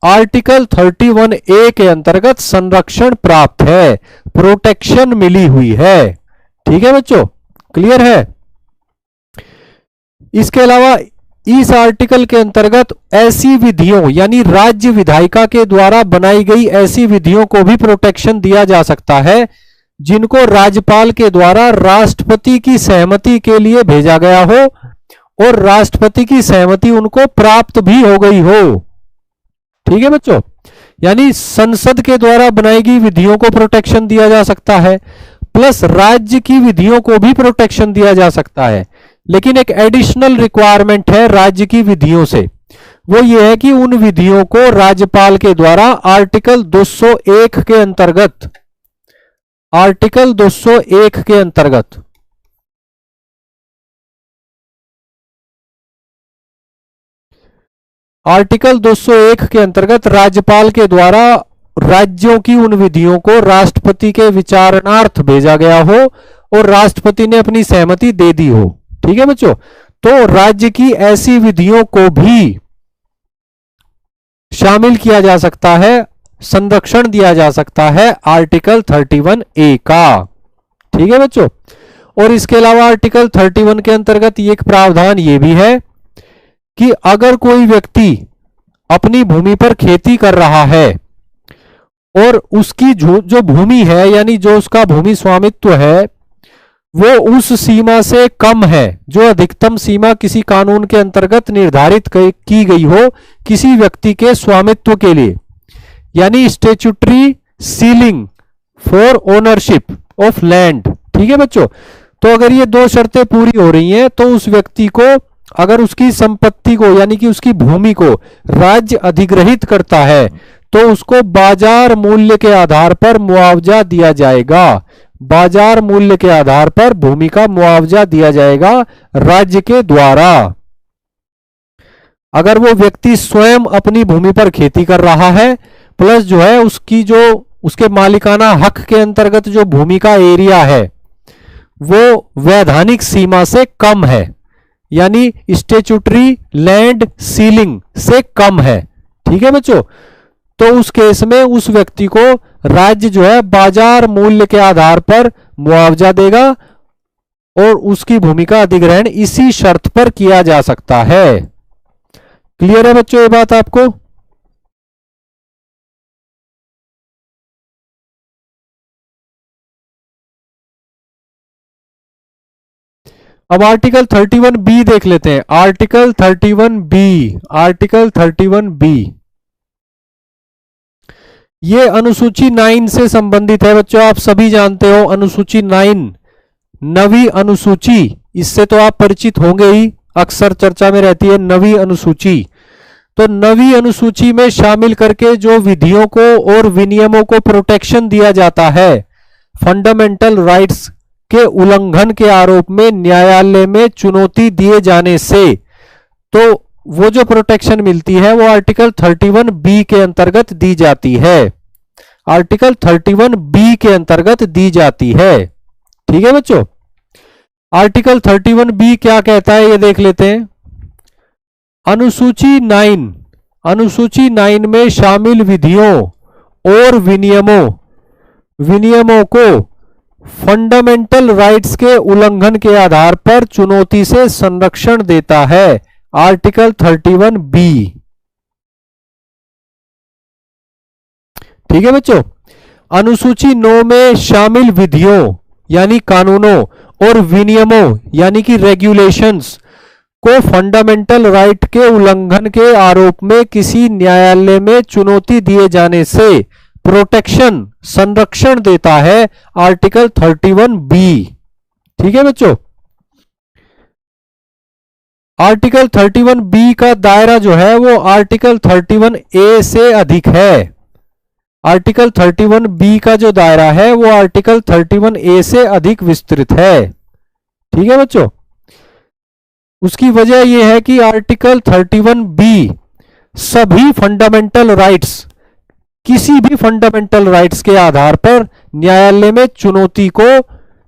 आर्टिकल 31A के अंतर्गत संरक्षण प्राप्त है, प्रोटेक्शन मिली हुई है। ठीक है बच्चों। क्लियर है। इसके अलावा इस आर्टिकल के अंतर्गत ऐसी विधियों यानी राज्य विधायिका के द्वारा बनाई गई ऐसी विधियों को भी प्रोटेक्शन दिया जा सकता है जिनको राज्यपाल के द्वारा राष्ट्रपति की सहमति के लिए भेजा गया हो और राष्ट्रपति की सहमति उनको प्राप्त भी हो गई हो। ठीक है बच्चों। यानी संसद के द्वारा बनाई गई विधियों को प्रोटेक्शन दिया जा सकता है, प्लस राज्य की विधियों को भी प्रोटेक्शन दिया जा सकता है। लेकिन एक एडिशनल रिक्वायरमेंट है राज्य की विधियों से, वो ये है कि उन विधियों को राज्यपाल के द्वारा आर्टिकल 201 के अंतर्गत, आर्टिकल 201 के अंतर्गत आर्टिकल 201 के अंतर्गत राज्यपाल के द्वारा राज्यों की उन विधियों को राष्ट्रपति के विचारणार्थ भेजा गया हो और राष्ट्रपति ने अपनी सहमति दे दी हो। ठीक है बच्चों, तो राज्य की ऐसी विधियों को भी शामिल किया जा सकता है, संरक्षण दिया जा सकता है आर्टिकल 31A का। ठीक है बच्चों, और इसके अलावा आर्टिकल 31 के अंतर्गत एक प्रावधान ये भी है कि अगर कोई व्यक्ति अपनी भूमि पर खेती कर रहा है और उसकी जो भूमि है यानी जो उसका भूमि स्वामित्व है वो उस सीमा से कम है जो अधिकतम सीमा किसी कानून के अंतर्गत निर्धारित की गई हो किसी व्यक्ति के स्वामित्व के लिए, यानी statutory ceiling for ownership of land. ठीक है बच्चों, तो अगर ये दो शर्तें पूरी हो रही हैं तो उस व्यक्ति को अगर उसकी संपत्ति को यानी कि उसकी भूमि को राज्य अधिग्रहित करता है तो उसको बाजार मूल्य के आधार पर मुआवजा दिया जाएगा। बाजार मूल्य के आधार पर भूमि का मुआवजा दिया जाएगा राज्य के द्वारा। अगर वो व्यक्ति स्वयं अपनी भूमि पर खेती कर रहा है प्लस जो है उसकी जो उसके मालिकाना हक के अंतर्गत जो भूमि का एरिया है वो वैधानिक सीमा से कम है यानी स्टैट्यूटरी लैंड सीलिंग से कम है। ठीक है बच्चों, तो उस केस में उस व्यक्ति को राज्य जो है बाजार मूल्य के आधार पर मुआवजा देगा और उसकी भूमि का अधिग्रहण इसी शर्त पर किया जा सकता है। क्लियर है बच्चों ये बात आपको? अब आर्टिकल 31B देख लेते हैं। आर्टिकल 31B, आर्टिकल 31B ये अनुसूची 9 से संबंधित है बच्चों। आप सभी जानते हो अनुसूची 9 नवी अनुसूची, इससे तो आप परिचित होंगे ही, अक्सर चर्चा में रहती है नवी अनुसूची। तो नवी अनुसूची में शामिल करके जो विधियों को और विनियमों को प्रोटेक्शन दिया जाता है फंडामेंटल राइट्स के उल्लंघन के आरोप में न्यायालय में चुनौती दिए जाने से, तो वो जो प्रोटेक्शन मिलती है वो आर्टिकल 31B के अंतर्गत दी जाती है। आर्टिकल 31B के अंतर्गत दी जाती है। ठीक है बच्चों, आर्टिकल 31B क्या कहता है ये देख लेते हैं। अनुसूची 9, अनुसूची 9 में शामिल विधियों और विनियमों को फंडामेंटल राइट्स के उल्लंघन के आधार पर चुनौती से संरक्षण देता है आर्टिकल 31B। ठीक है बच्चों, अनुसूची 9 में शामिल विधियों यानी कानूनों और विनियमों यानी कि रेगुलेशंस को फंडामेंटल राइट के उल्लंघन के आरोप में किसी न्यायालय में चुनौती दिए जाने से प्रोटेक्शन संरक्षण देता है आर्टिकल 31B। ठीक है बच्चों, आर्टिकल 31B का दायरा जो है वो आर्टिकल 31A से अधिक है। आर्टिकल 31B का जो दायरा है वो आर्टिकल 31A से अधिक विस्तृत है। ठीक है बच्चों, उसकी वजह यह है कि आर्टिकल 31B सभी फंडामेंटल राइट्स, किसी भी फंडामेंटल राइट्स के आधार पर न्यायालय में चुनौती को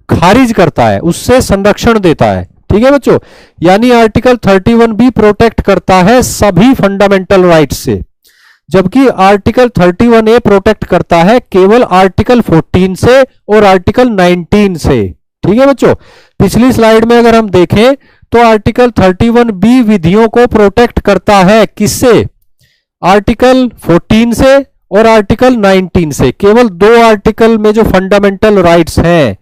खारिज करता है, उससे संरक्षण देता है। ठीक है बच्चों, यानी आर्टिकल 31B प्रोटेक्ट करता है सभी फंडामेंटल राइट्स से, जबकि आर्टिकल 31A प्रोटेक्ट करता है केवल आर्टिकल 14 से और आर्टिकल 19 से। ठीक है बच्चों, पिछली स्लाइड में अगर हम देखें तो आर्टिकल 31B विधियों को प्रोटेक्ट करता है किससे? आर्टिकल 14 से और आर्टिकल 19 से। केवल दो आर्टिकल में जो फंडामेंटल राइट्स हैं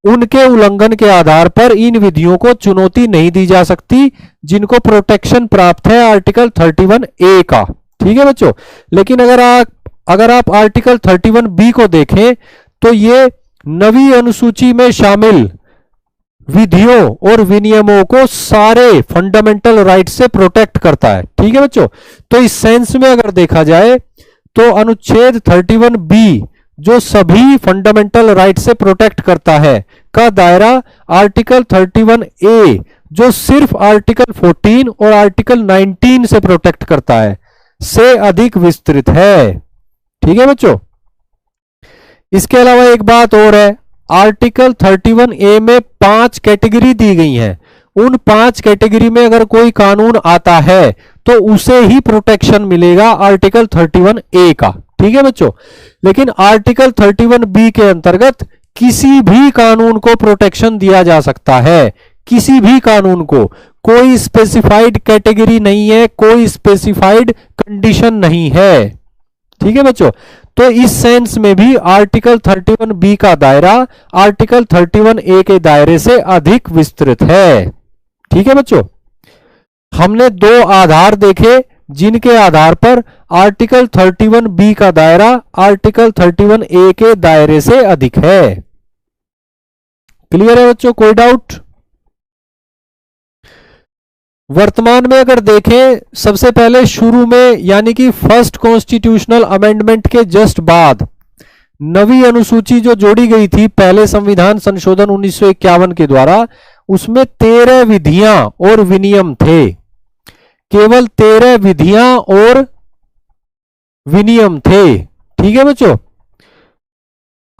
उनके उल्लंघन के आधार पर इन विधियों को चुनौती नहीं दी जा सकती जिनको प्रोटेक्शन प्राप्त है आर्टिकल 31A का। ठीक है बच्चों, लेकिन अगर आप आर्टिकल 31B को देखें तो ये नवी अनुसूची में शामिल विधियों और विनियमों को सारे फंडामेंटल राइट से प्रोटेक्ट करता है। ठीक है बच्चों, तो इस सेंस में अगर देखा जाए तो अनुच्छेद 31B जो सभी फंडामेंटल राइट से प्रोटेक्ट करता है का दायरा आर्टिकल 31A जो सिर्फ आर्टिकल 14 और आर्टिकल 19 से प्रोटेक्ट करता है, से अधिक विस्तृत है। ठीक है बच्चों। इसके अलावा एक बात और है, आर्टिकल 31A में 5 कैटेगरी दी गई हैं। उन 5 कैटेगरी में अगर कोई कानून आता है तो उसे ही प्रोटेक्शन मिलेगा आर्टिकल 31A का। ठीक है बच्चों। लेकिन आर्टिकल 31B के अंतर्गत किसी भी कानून को प्रोटेक्शन दिया जा सकता है, किसी भी कानून को। कोई स्पेसिफाइड कैटेगरी नहीं है, कोई स्पेसिफाइड कंडीशन नहीं है। ठीक है बच्चों। तो इस सेंस में भी आर्टिकल 31B का दायरा आर्टिकल 31A के दायरे से अधिक विस्तृत है। ठीक है बच्चों। हमने 2 आधार देखे जिनके आधार पर आर्टिकल 31B का दायरा आर्टिकल 31A के दायरे से अधिक है। क्लियर है बच्चों, कोई डाउट? वर्तमान में अगर देखें, सबसे पहले शुरू में यानी कि फर्स्ट कॉन्स्टिट्यूशनल अमेंडमेंट के जस्ट बाद नवी अनुसूची जो जोड़ी गई थी पहले संविधान संशोधन 1951 के द्वारा, उसमें 13 विधियां और विनियम थे। केवल 13 विधियां और विनियम थे। ठीक है बच्चों।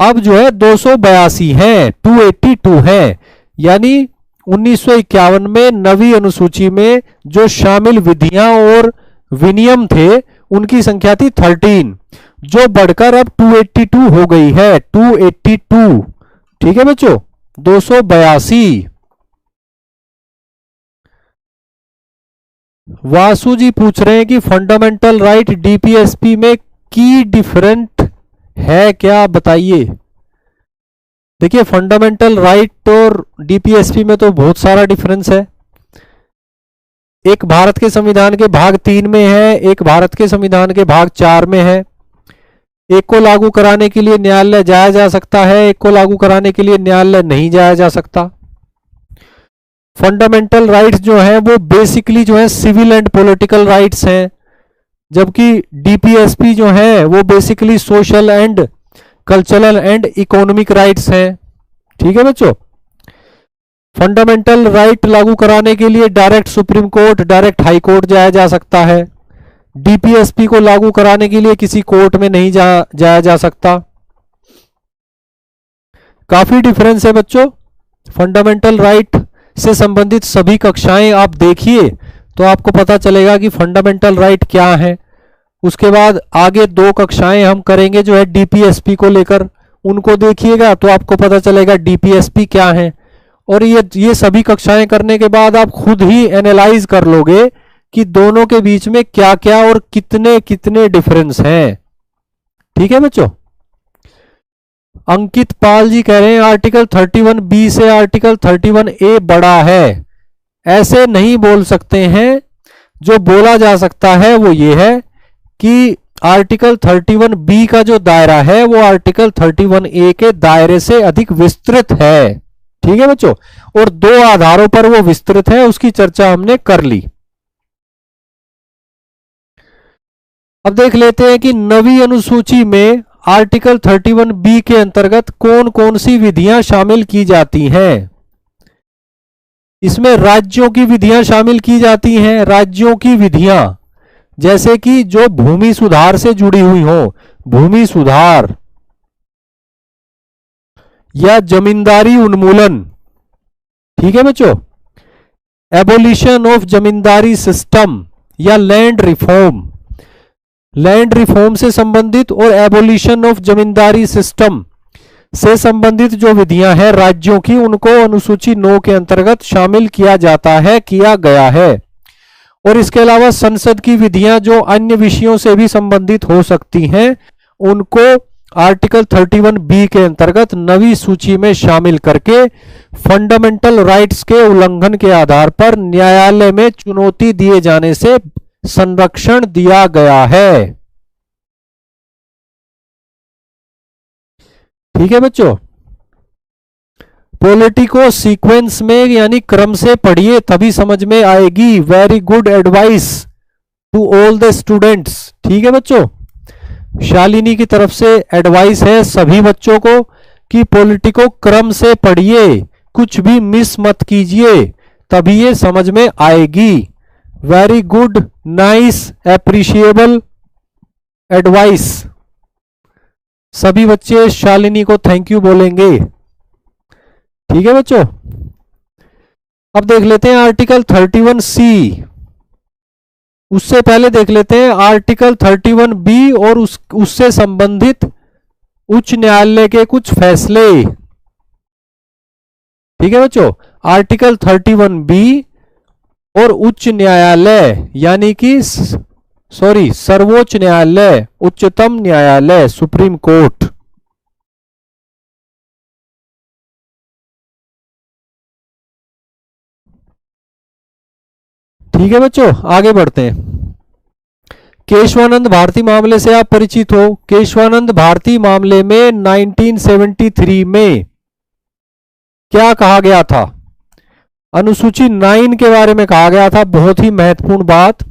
अब जो है 282 है, 282 है। यानी 1951 में नवी अनुसूची में जो शामिल विधियां और विनियम थे उनकी संख्या थी 13, जो बढ़कर अब 282 हो गई है। 282। ठीक है बच्चों, 282। वासु जी पूछ रहे हैं कि फंडामेंटल राइट डीपीएसपी में की डिफरेंट है क्या, बताइए। देखिए, फंडामेंटल राइट और डीपीएसपी में तो बहुत सारा डिफरेंस है। एक भारत के संविधान के भाग 3 में है, एक भारत के संविधान के भाग 4 में है। एक को लागू कराने के लिए न्यायालय जाया जा सकता है, एक को लागू कराने के लिए न्यायालय नहीं जाया जा सकता। फंडामेंटल राइट्स जो है वो बेसिकली जो है सिविल एंड पॉलिटिकल राइट्स हैं, जबकि डीपीएसपी जो है वो basically social and cultural and economic rights हैं। ठीक है बच्चों। फंडामेंटल राइट लागू कराने के लिए direct supreme court, direct high court जाया जा सकता है। डीपीएसपी को लागू कराने के लिए किसी कोर्ट में नहीं जाया जा सकता। काफी डिफरेंस है बच्चों। फंडामेंटल राइट से संबंधित सभी कक्षाएं आप देखिए तो आपको पता चलेगा कि फंडामेंटल राइट क्या है। उसके बाद आगे 2 कक्षाएं हम करेंगे जो है डीपीएसपी को लेकर, उनको देखिएगा तो आपको पता चलेगा डीपीएसपी क्या है। और ये सभी कक्षाएं करने के बाद आप खुद ही एनालाइज कर लोगे कि दोनों के बीच में क्या क्या और कितने कितने डिफरेंस हैं। ठीक है बच्चों। अंकित पाल जी कह रहे हैं आर्टिकल 31B से आर्टिकल 31A बड़ा है। ऐसे नहीं बोल सकते हैं। जो बोला जा सकता है वो ये है कि आर्टिकल 31B का जो दायरा है वो आर्टिकल 31A के दायरे से अधिक विस्तृत है। ठीक है बच्चों। और 2 आधारों पर वो विस्तृत है, उसकी चर्चा हमने कर ली। अब देख लेते हैं कि नवी अनुसूची में आर्टिकल 31B के अंतर्गत कौन कौन सी विधियां शामिल की जाती हैं। इसमें राज्यों की विधियां शामिल की जाती हैं। राज्यों की विधियां जैसे कि जो भूमि सुधार से जुड़ी हुई हो, भूमि सुधार या जमींदारी उन्मूलन। ठीक है बच्चों। एबोलिशन ऑफ जमींदारी सिस्टम या लैंड रिफॉर्म। लैंड रिफॉर्म से संबंधित और एबोलिशन ऑफ जमींदारी सिस्टम से संबंधित जो विधियां हैं राज्यों की, उनको अनुसूची 9 के अंतर्गत शामिल किया जाता है, किया गया है। और इसके अलावा संसद की विधियां जो अन्य विषयों से भी संबंधित हो सकती हैं, उनको आर्टिकल 31B के अंतर्गत नवी सूची में शामिल करके फंडामेंटल राइट्स के उल्लंघन के आधार पर न्यायालय में चुनौती दिए जाने से संरक्षण दिया गया है। ठीक है बच्चों। पॉलिटिको सीक्वेंस में यानी क्रम से पढ़िए तभी समझ में आएगी। Very good advice to all the students. ठीक है बच्चों। शालिनी की तरफ से एडवाइस है सभी बच्चों को कि पॉलिटिको क्रम से पढ़िए, कुछ भी मिस मत कीजिए, तभी ये समझ में आएगी। Very good, nice, appreciable advice. सभी बच्चे शालिनी को थैंक यू बोलेंगे। ठीक है बच्चों, अब देख लेते हैं आर्टिकल 31C। उससे पहले देख लेते हैं आर्टिकल 31B और उससे संबंधित उच्च न्यायालय के कुछ फैसले। ठीक है बच्चों, आर्टिकल 31B और उच्च न्यायालय यानी कि सर्वोच्च न्यायालय, उच्चतम न्यायालय, सुप्रीम कोर्ट। ठीक है बच्चों, आगे बढ़ते हैं। केशवानंद भारती मामले से आप परिचित हो। केशवानंद भारती मामले में 1973 में क्या कहा गया था? अनुसूची 9 के बारे में कहा गया था। बहुत ही महत्वपूर्ण बात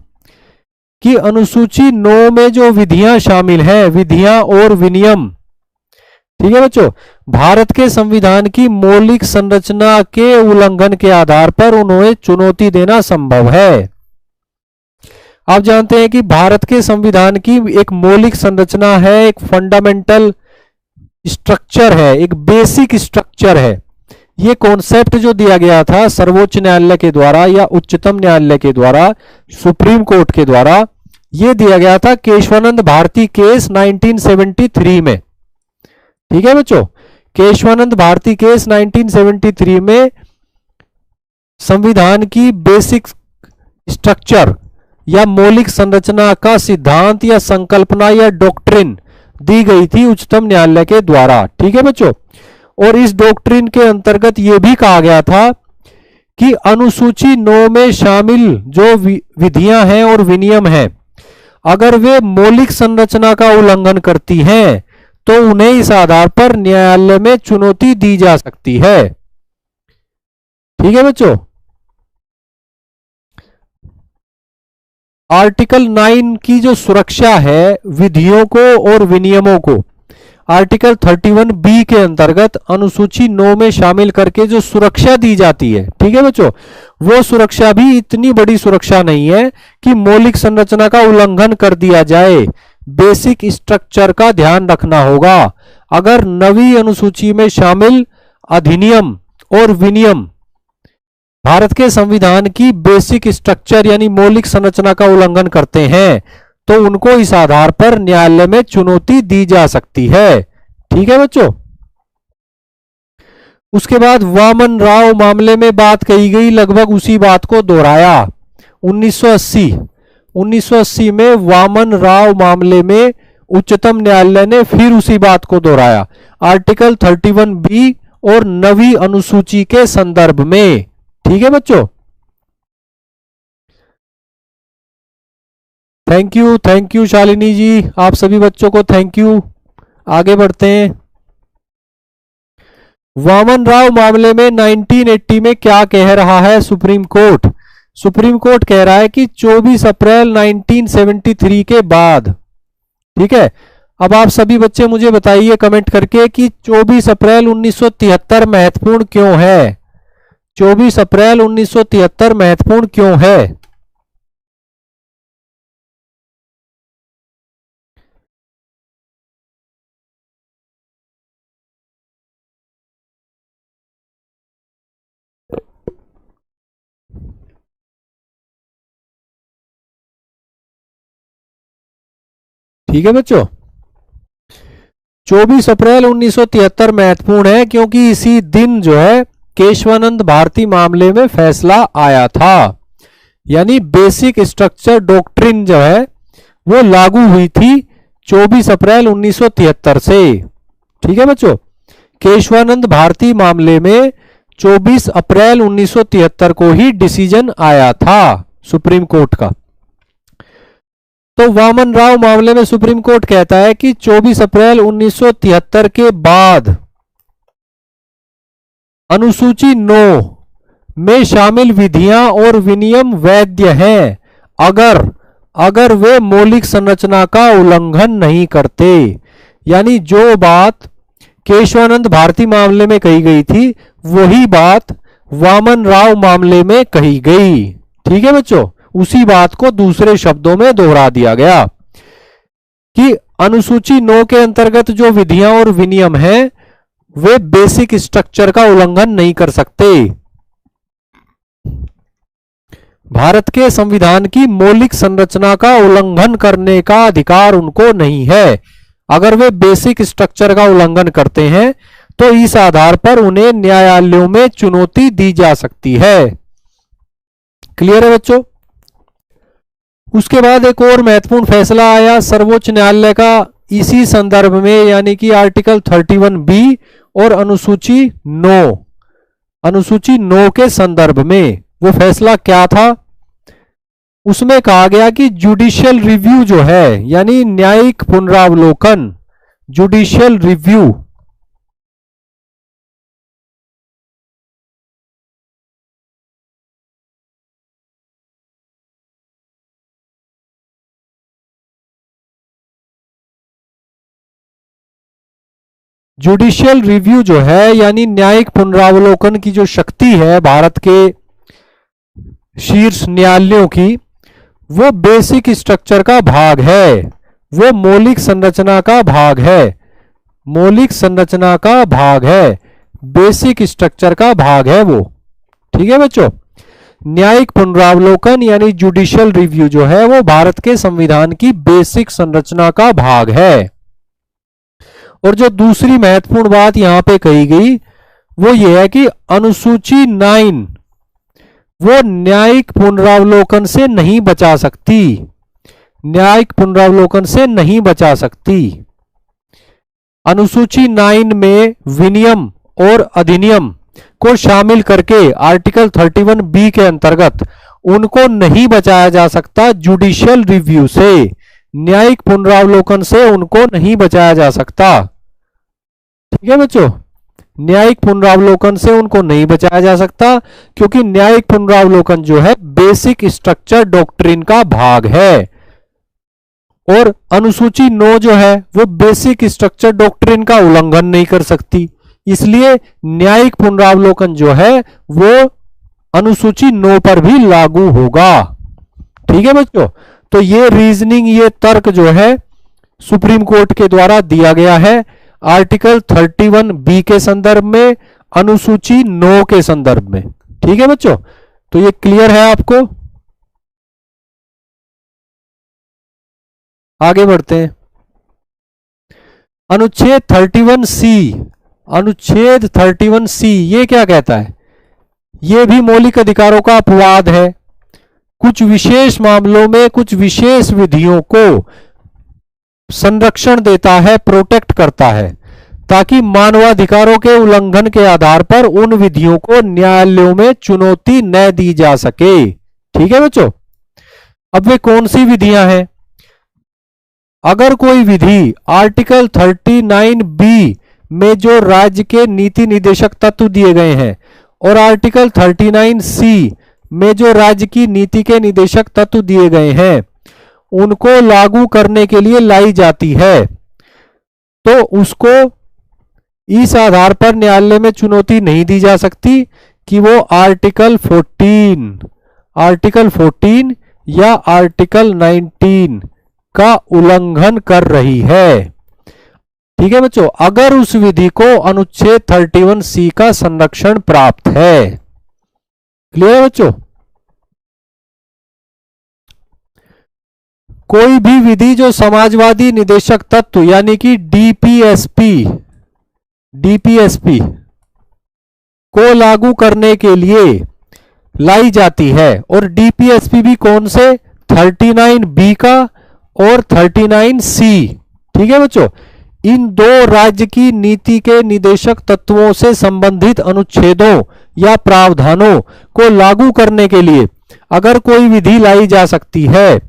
कि अनुसूची 9 में जो विधियां शामिल हैं, विधियां और विनियम, ठीक है बच्चों, भारत के संविधान की मौलिक संरचना के उल्लंघन के आधार पर उन्हें चुनौती देना संभव है। आप जानते हैं कि भारत के संविधान की एक मौलिक संरचना है, एक फंडामेंटल स्ट्रक्चर है, एक बेसिक स्ट्रक्चर है। ये कॉन्सेप्ट जो दिया गया था सर्वोच्च न्यायालय के द्वारा या उच्चतम न्यायालय के द्वारा, सुप्रीम कोर्ट के द्वारा, ये दिया गया था केशवानंद भारती केस 1973 में। ठीक है बच्चों, केशवानंद भारती केस 1973 में संविधान की बेसिक स्ट्रक्चर या मौलिक संरचना का सिद्धांत या संकल्पना या डॉक्ट्रिन दी गई थी उच्चतम न्यायालय के द्वारा। ठीक है बच्चों, और इस डॉक्ट्रिन के अंतर्गत यह भी कहा गया था कि अनुसूची 9 में शामिल जो विधियां हैं और विनियम हैं, अगर वे मौलिक संरचना का उल्लंघन करती हैं तो उन्हें इस आधार पर न्यायालय में चुनौती दी जा सकती है। ठीक है बच्चों, आर्टिकल 9 की जो सुरक्षा है विधियों को और विनियमों को, आर्टिकल 31B के अंतर्गत अनुसूची 9 में शामिल करके जो सुरक्षा दी जाती है, ठीक है बच्चों, वो सुरक्षा भी इतनी बड़ी सुरक्षा नहीं है कि मौलिक संरचना का उल्लंघन कर दिया जाए। बेसिक स्ट्रक्चर का ध्यान रखना होगा। अगर नवी अनुसूची में शामिल अधिनियम और विनियम भारत के संविधान की बेसिक स्ट्रक्चर यानी मौलिक संरचना का उल्लंघन करते हैं तो उनको इस आधार पर न्यायालय में चुनौती दी जा सकती है। ठीक है बच्चों, उसके बाद वामन राव मामले में बात कही गई, लगभग उसी बात को दोहराया। 1980 में वामन राव मामले में उच्चतम न्यायालय ने फिर उसी बात को दोहराया, आर्टिकल 31B और नवी अनुसूची के संदर्भ में। ठीक है बच्चों, थैंक यू शालिनी जी, आप सभी बच्चों को थैंक यू। आगे बढ़ते हैं। वामन राव मामले में 1980 में क्या कह रहा है सुप्रीम कोर्ट? सुप्रीम कोर्ट कह रहा है कि 24 अप्रैल 1973 के बाद, ठीक है, अब आप सभी बच्चे मुझे बताइए कमेंट करके कि 24 अप्रैल 1973 महत्वपूर्ण क्यों है? 24 अप्रैल 1973 महत्वपूर्ण क्यों है? ठीक है बच्चों, 24 अप्रैल 1973 महत्वपूर्ण है क्योंकि इसी दिन जो है केशवानंद भारती मामले में फैसला आया था, यानी बेसिक स्ट्रक्चर डॉक्ट्रिन जो है वो लागू हुई थी 24 अप्रैल 1973 से। ठीक है बच्चों, केशवानंद भारती मामले में 24 अप्रैल 1973 को ही डिसीजन आया था सुप्रीम कोर्ट का। तो वामन राव मामले में सुप्रीम कोर्ट कहता है कि 24 अप्रैल 1973 के बाद अनुसूची 9 में शामिल विधियां और विनियम वैध हैं अगर वे मौलिक संरचना का उल्लंघन नहीं करते। यानी जो बात केशवानंद भारती मामले में कही गई थी वही बात वामन राव मामले में कही गई। ठीक है बच्चों, उसी बात को दूसरे शब्दों में दोहरा दिया गया कि अनुसूची 9 के अंतर्गत जो विधियां और विनियम हैं वे बेसिक स्ट्रक्चर का उल्लंघन नहीं कर सकते। भारत के संविधान की मौलिक संरचना का उल्लंघन करने का अधिकार उनको नहीं है। अगर वे बेसिक स्ट्रक्चर का उल्लंघन करते हैं तो इस आधार पर उन्हें न्यायालयों में चुनौती दी जा सकती है। क्लियर है बच्चों? उसके बाद एक और महत्वपूर्ण फैसला आया सर्वोच्च न्यायालय का इसी संदर्भ में, यानी कि आर्टिकल 31B और अनुसूची 9 के संदर्भ में। वो फैसला क्या था? उसमें कहा गया कि जुडिशियल रिव्यू जो है, यानी न्यायिक पुनरावलोकन, जुडिशियल रिव्यू जुडिशियल रिव्यू जो है, यानी न्यायिक पुनरावलोकन की जो शक्ति है भारत के शीर्ष न्यायालयों की, वो बेसिक स्ट्रक्चर का भाग है, वो मौलिक संरचना का भाग है, मौलिक संरचना का भाग है, बेसिक स्ट्रक्चर का भाग है वो। ठीक है बच्चों, न्यायिक पुनरावलोकन यानी जुडिशियल रिव्यू जो है वो भारत के संविधान की बेसिक संरचना का भाग है। और जो दूसरी महत्वपूर्ण बात यहां पे कही गई वो ये है कि अनुसूची 9 वो न्यायिक पुनरावलोकन से नहीं बचा सकती, न्यायिक पुनरावलोकन से नहीं बचा सकती। अनुसूची 9 में विनियम और अधिनियम को शामिल करके आर्टिकल 31B के अंतर्गत उनको नहीं बचाया जा सकता जुडिशियल रिव्यू से, न्यायिक पुनरावलोकन से उनको नहीं बचाया जा सकता। ठीक है बच्चों, न्यायिक पुनरावलोकन से उनको नहीं बचाया जा सकता क्योंकि न्यायिक पुनरावलोकन जो है बेसिक स्ट्रक्चर डॉक्ट्रिन का भाग है और अनुसूची 9 जो है वो बेसिक स्ट्रक्चर डॉक्ट्रिन का उल्लंघन नहीं कर सकती, इसलिए न्यायिक पुनरावलोकन जो है वो अनुसूची 9 पर भी लागू होगा। ठीक है बच्चों, तो ये रीजनिंग, ये तर्क जो है सुप्रीम कोर्ट के द्वारा दिया गया है आर्टिकल 31B के संदर्भ में, अनुसूची 9 के संदर्भ में। ठीक है बच्चों, तो ये क्लियर है आपको? आगे बढ़ते हैं। अनुच्छेद 31C, अनुच्छेद 31C ये क्या कहता है? ये भी मौलिक अधिकारों का अपवाद है। कुछ विशेष मामलों में कुछ विशेष विधियों को संरक्षण देता है, प्रोटेक्ट करता है, ताकि मानवाधिकारों के उल्लंघन के आधार पर उन विधियों को न्यायालयों में चुनौती न दी जा सके। ठीक है बच्चों, अब वे कौन सी विधियां हैं? अगर कोई विधि आर्टिकल 39B में जो राज्य के नीति निदेशक तत्व दिए गए हैं और आर्टिकल 39C में जो राज्य की नीति के निदेशक तत्व दिए गए हैं उनको लागू करने के लिए लाई जाती है, तो उसको इस आधार पर न्यायालय में चुनौती नहीं दी जा सकती कि वो आर्टिकल 14 या आर्टिकल 19 का उल्लंघन कर रही है। ठीक है बच्चों, अगर उस विधि को अनुच्छेद 31C का संरक्षण प्राप्त है। क्लियर है बच्चों? कोई भी विधि जो समाजवादी निदेशक तत्व यानी कि डीपीएसपी को लागू करने के लिए लाई जाती है, और डीपीएसपी भी कौन से? 39B का और 39C। ठीक है बच्चों, इन दो राज्य की नीति के निदेशक तत्वों से संबंधित अनुच्छेदों या प्रावधानों को लागू करने के लिए अगर कोई विधि लाई जा सकती है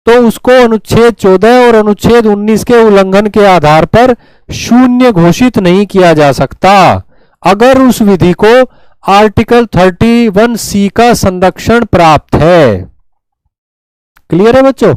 तो उसको अनुच्छेद 14 और अनुच्छेद 19 के उल्लंघन के आधार पर शून्य घोषित नहीं किया जा सकता, अगर उस विधि को आर्टिकल 31C का संरक्षण प्राप्त है। क्लियर है बच्चों?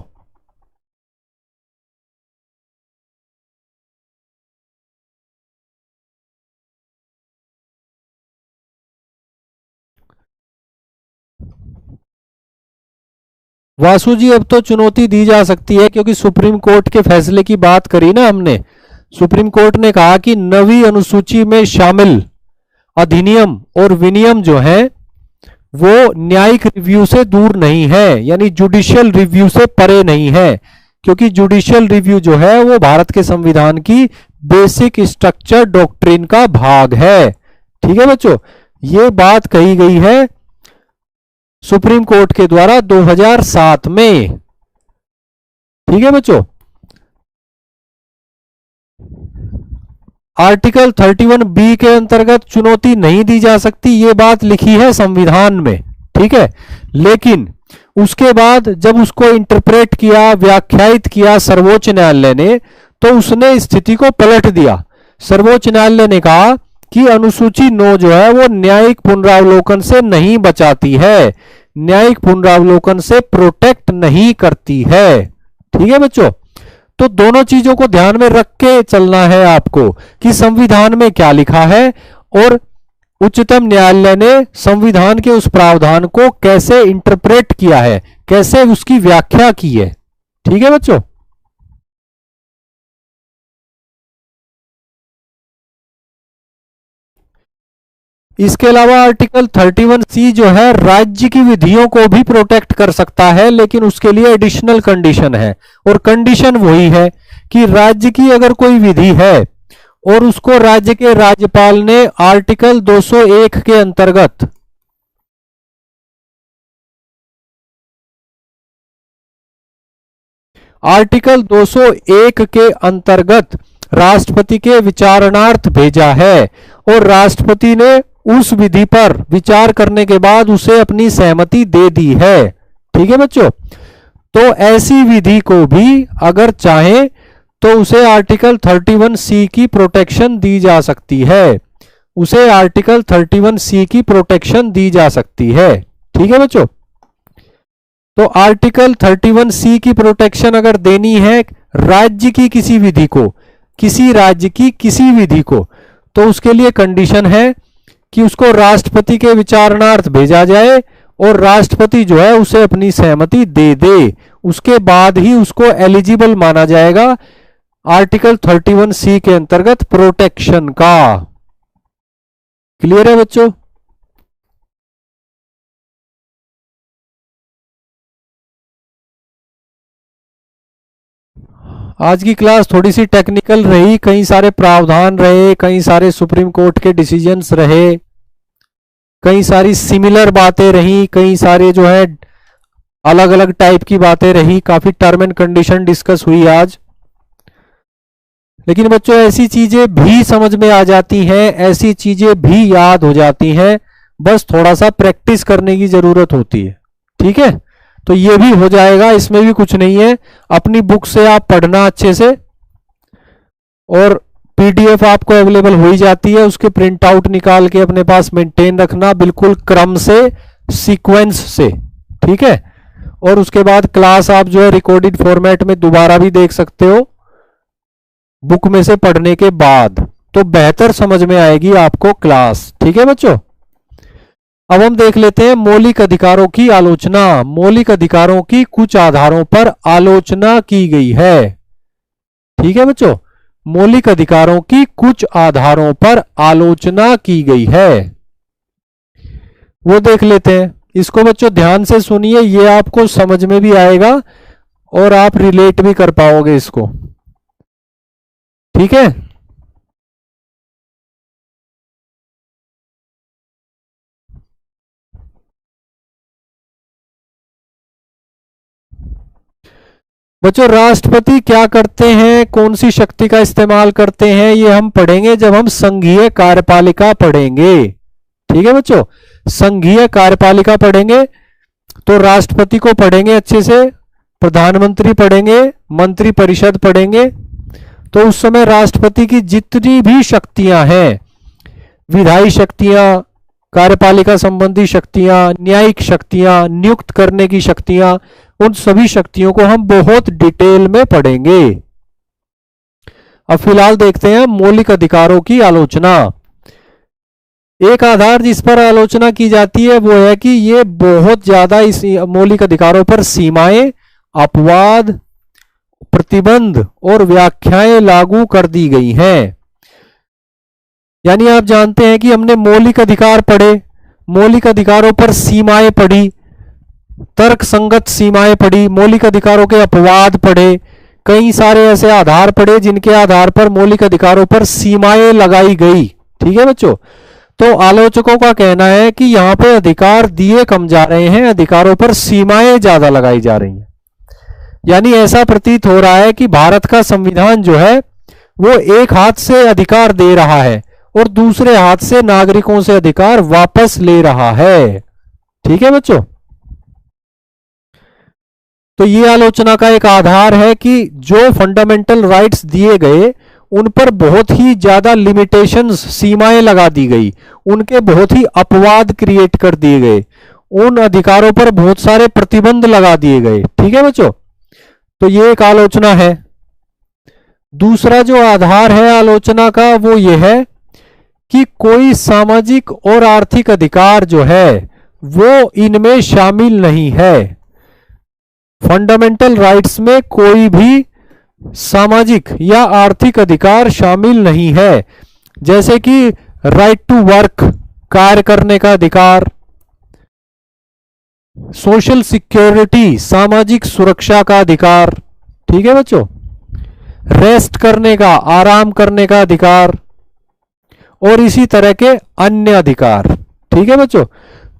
वासु जी अब तो चुनौती दी जा सकती है, क्योंकि सुप्रीम कोर्ट के फैसले की बात करी ना हमने। सुप्रीम कोर्ट ने कहा कि नवी अनुसूची में शामिल अधिनियम और विनियम जो है वो न्यायिक रिव्यू से दूर नहीं है, यानी जुडिशियल रिव्यू से परे नहीं है, क्योंकि जुडिशियल रिव्यू जो है वो भारत के संविधान की बेसिक स्ट्रक्चर डॉक्ट्रिन का भाग है। ठीक है बच्चों, ये बात कही गई है सुप्रीम कोर्ट के द्वारा 2007 में। ठीक है बच्चों, आर्टिकल 31 बी के अंतर्गत चुनौती नहीं दी जा सकती, ये बात लिखी है संविधान में। ठीक है, लेकिन उसके बाद जब उसको इंटरप्रेट किया, व्याख्यायित किया सर्वोच्च न्यायालय ने, तो उसने स्थिति को पलट दिया। सर्वोच्च न्यायालय ने कहा कि अनुसूची 9 जो है वो न्यायिक पुनरावलोकन से नहीं बचाती है, न्यायिक पुनरावलोकन से प्रोटेक्ट नहीं करती है। ठीक है बच्चों, तो दोनों चीजों को ध्यान में रख के चलना है आपको कि संविधान में क्या लिखा है और उच्चतम न्यायालय ने संविधान के उस प्रावधान को कैसे इंटरप्रेट किया है, कैसे उसकी व्याख्या की है। ठीक है बच्चों, इसके अलावा आर्टिकल 31 सी जो है राज्य की विधियों को भी प्रोटेक्ट कर सकता है, लेकिन उसके लिए एडिशनल कंडीशन है, और कंडीशन वही है कि राज्य की अगर कोई विधि है और उसको राज्य के राज्यपाल ने आर्टिकल 201 के अंतर्गत राष्ट्रपति के विचारणार्थ भेजा है और राष्ट्रपति ने उस विधि पर विचार करने के बाद उसे अपनी सहमति दे दी है। ठीक है बच्चों, तो ऐसी विधि को भी अगर चाहे तो उसे आर्टिकल 31 सी की प्रोटेक्शन दी जा सकती है, उसे आर्टिकल 31 सी की प्रोटेक्शन दी जा सकती है। ठीक है बच्चों, तो आर्टिकल 31 सी की प्रोटेक्शन अगर देनी है राज्य की किसी विधि को, किसी राज्य की किसी विधि को, तो उसके लिए कंडीशन है कि उसको राष्ट्रपति के विचारणार्थ भेजा जाए और राष्ट्रपति जो है उसे अपनी सहमति दे दे, उसके बाद ही उसको एलिजिबल माना जाएगा आर्टिकल 31 सी के अंतर्गत प्रोटेक्शन का। क्लियर है बच्चों? आज की क्लास थोड़ी सी टेक्निकल रही, कई सारे प्रावधान रहे, कई सारे सुप्रीम कोर्ट के डिसीजंस रहे, कई सारी सिमिलर बातें रही, कई सारे जो है अलग अलग टाइप की बातें रही, काफी टर्म एंड कंडीशन डिस्कस हुई आज। लेकिन बच्चों ऐसी चीजें भी समझ में आ जाती हैं, ऐसी चीजें भी याद हो जाती हैं, बस थोड़ा सा प्रैक्टिस करने की जरूरत होती है। ठीक है, तो ये भी हो जाएगा, इसमें भी कुछ नहीं है। अपनी बुक से आप पढ़ना अच्छे से, और पीडीएफ आपको अवेलेबल हो ही जाती है, उसके प्रिंट आउट निकाल के अपने पास मेंटेन रखना, बिल्कुल क्रम से, सीक्वेंस से। ठीक है, और उसके बाद क्लास आप जो है रिकॉर्डेड फॉर्मेट में दोबारा भी देख सकते हो बुक में से पढ़ने के बाद, तो बेहतर समझ में आएगी आपको क्लास। ठीक है बच्चों, अब हम देख लेते हैं मौलिक अधिकारों की आलोचना। मौलिक अधिकारों की कुछ आधारों पर आलोचना की गई है। ठीक है बच्चों, मौलिक अधिकारों की कुछ आधारों पर आलोचना की गई है, वो देख लेते हैं। इसको बच्चों ध्यान से सुनिए, ये आपको समझ में भी आएगा और आप रिलेट भी कर पाओगे इसको। ठीक है, बच्चों राष्ट्रपति क्या करते हैं, कौन सी शक्ति का इस्तेमाल करते हैं, ये हम पढ़ेंगे जब हम संघीय कार्यपालिका पढ़ेंगे। ठीक है बच्चों, संघीय कार्यपालिका पढ़ेंगे तो राष्ट्रपति को पढ़ेंगे अच्छे से, प्रधानमंत्री पढ़ेंगे, मंत्री परिषद पढ़ेंगे, तो उस समय राष्ट्रपति की जितनी भी शक्तियां हैं, विधायी शक्तियां, कार्यपालिका संबंधी शक्तियां, न्यायिक शक्तियां, नियुक्त करने की शक्तियां, उन सभी शक्तियों को हम बहुत डिटेल में पढ़ेंगे। अब फिलहाल देखते हैं मौलिक अधिकारों की आलोचना। एक आधार जिस पर आलोचना की जाती है वो है कि ये बहुत ज्यादा इस मौलिक अधिकारों पर सीमाएं, अपवाद, प्रतिबंध और व्याख्याएं लागू कर दी गई हैं। यानी आप जानते हैं कि हमने मौलिक अधिकार पढ़े, मौलिक अधिकारों पर सीमाएं पढ़ी, तर्क संगत सीमाएं पढ़ी, मौलिक अधिकारों के अपवाद पढ़े, कई सारे ऐसे आधार पढ़े जिनके आधार पर मौलिक अधिकारों पर सीमाएं लगाई गई। ठीक है बच्चों, तो आलोचकों का कहना है कि यहां पे अधिकार दिए कम जा रहे हैं, अधिकारों पर सीमाएं ज्यादा लगाई जा रही हैं। यानी ऐसा प्रतीत हो रहा है कि भारत का संविधान जो है वो एक हाथ से अधिकार दे रहा है और दूसरे हाथ से नागरिकों से अधिकार वापस ले रहा है। ठीक है बच्चों, तो ये आलोचना का एक आधार है कि जो फंडामेंटल राइट्स दिए गए उन पर बहुत ही ज्यादा लिमिटेशंस, सीमाएं लगा दी गई, उनके बहुत ही अपवाद क्रिएट कर दिए गए, उन अधिकारों पर बहुत सारे प्रतिबंध लगा दिए गए। ठीक है बच्चों, तो ये एक आलोचना है। दूसरा जो आधार है आलोचना का वो ये है कि कोई सामाजिक और आर्थिक अधिकार जो है वो इनमें शामिल नहीं है। फंडामेंटल राइट्स में कोई भी सामाजिक या आर्थिक अधिकार शामिल नहीं है, जैसे कि राइट टू वर्क, कार्य करने का अधिकार, सोशल सिक्योरिटी, सामाजिक सुरक्षा का अधिकार, ठीक है बच्चों, रेस्ट करने का, आराम करने का अधिकार और इसी तरह के अन्य अधिकार। ठीक है बच्चों,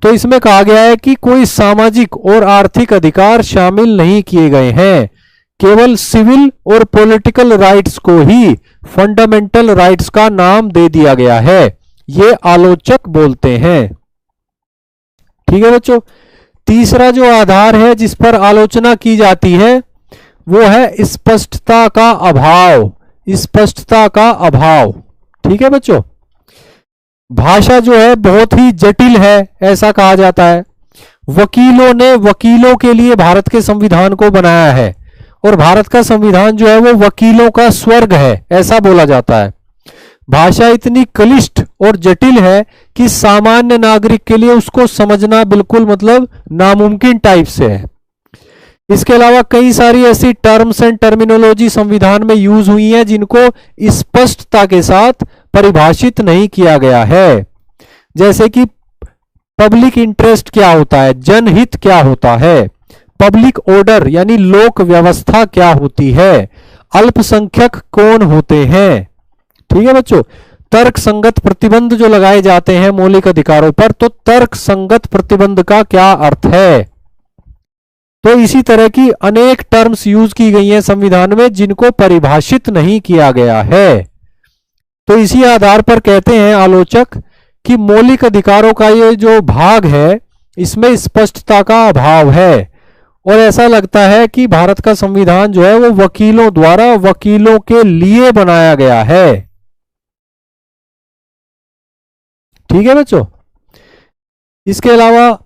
तो इसमें कहा गया है कि कोई सामाजिक और आर्थिक अधिकार शामिल नहीं किए गए हैं, केवल सिविल और पॉलिटिकल राइट्स को ही फंडामेंटल राइट्स का नाम दे दिया गया है, ये आलोचक बोलते हैं। ठीक है बच्चों, तीसरा जो आधार है जिस पर आलोचना की जाती है वो है स्पष्टता का अभाव। स्पष्टता का अभाव, ठीक है बच्चों, भाषा जो है बहुत ही जटिल है ऐसा कहा जाता है। वकीलों ने वकीलों के लिए भारत के संविधान को बनाया है और भारत का संविधान जो है वो वकीलों का स्वर्ग है ऐसा बोला जाता है। भाषा इतनी क्लिष्ट और जटिल है कि सामान्य नागरिक के लिए उसको समझना बिल्कुल मतलब नामुमकिन टाइप से है। इसके अलावा कई सारी ऐसी टर्म्स एंड टर्मिनोलॉजी संविधान में यूज हुई हैं जिनको स्पष्टता के साथ परिभाषित नहीं किया गया है, जैसे कि पब्लिक इंटरेस्ट क्या होता है, जनहित क्या होता है, पब्लिक ऑर्डर यानी लोक व्यवस्था क्या होती है, अल्पसंख्यक कौन होते हैं। ठीक है बच्चों, तर्क संगत प्रतिबंध जो लगाए जाते हैं मौलिक अधिकारों पर, तो तर्क संगत प्रतिबंध का क्या अर्थ है। तो इसी तरह की अनेक टर्म्स यूज की गई हैं संविधान में जिनको परिभाषित नहीं किया गया है। तो इसी आधार पर कहते हैं आलोचक कि मौलिक अधिकारों का ये जो भाग है इसमें स्पष्टता का अभाव है और ऐसा लगता है कि भारत का संविधान जो है वो वकीलों द्वारा वकीलों के लिए बनाया गया है। ठीक है बच्चों, इसके अलावा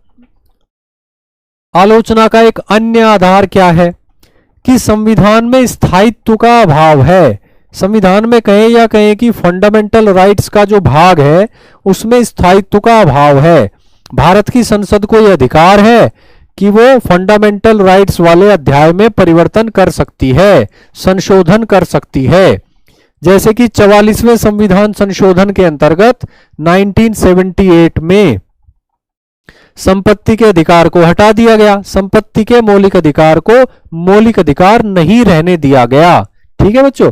आलोचना का एक अन्य आधार क्या है कि संविधान में स्थायित्व का अभाव है। संविधान में कहें या कहें कि फंडामेंटल राइट्स का जो भाग है उसमें स्थायित्व का अभाव है। भारत की संसद को यह अधिकार है कि वो फंडामेंटल राइट्स वाले अध्याय में परिवर्तन कर सकती है, संशोधन कर सकती है, जैसे कि 44वें संविधान संशोधन के अंतर्गत 1978 में संपत्ति के अधिकार को हटा दिया गया, संपत्ति के मौलिक अधिकार को मौलिक अधिकार नहीं रहने दिया गया। ठीक है बच्चों,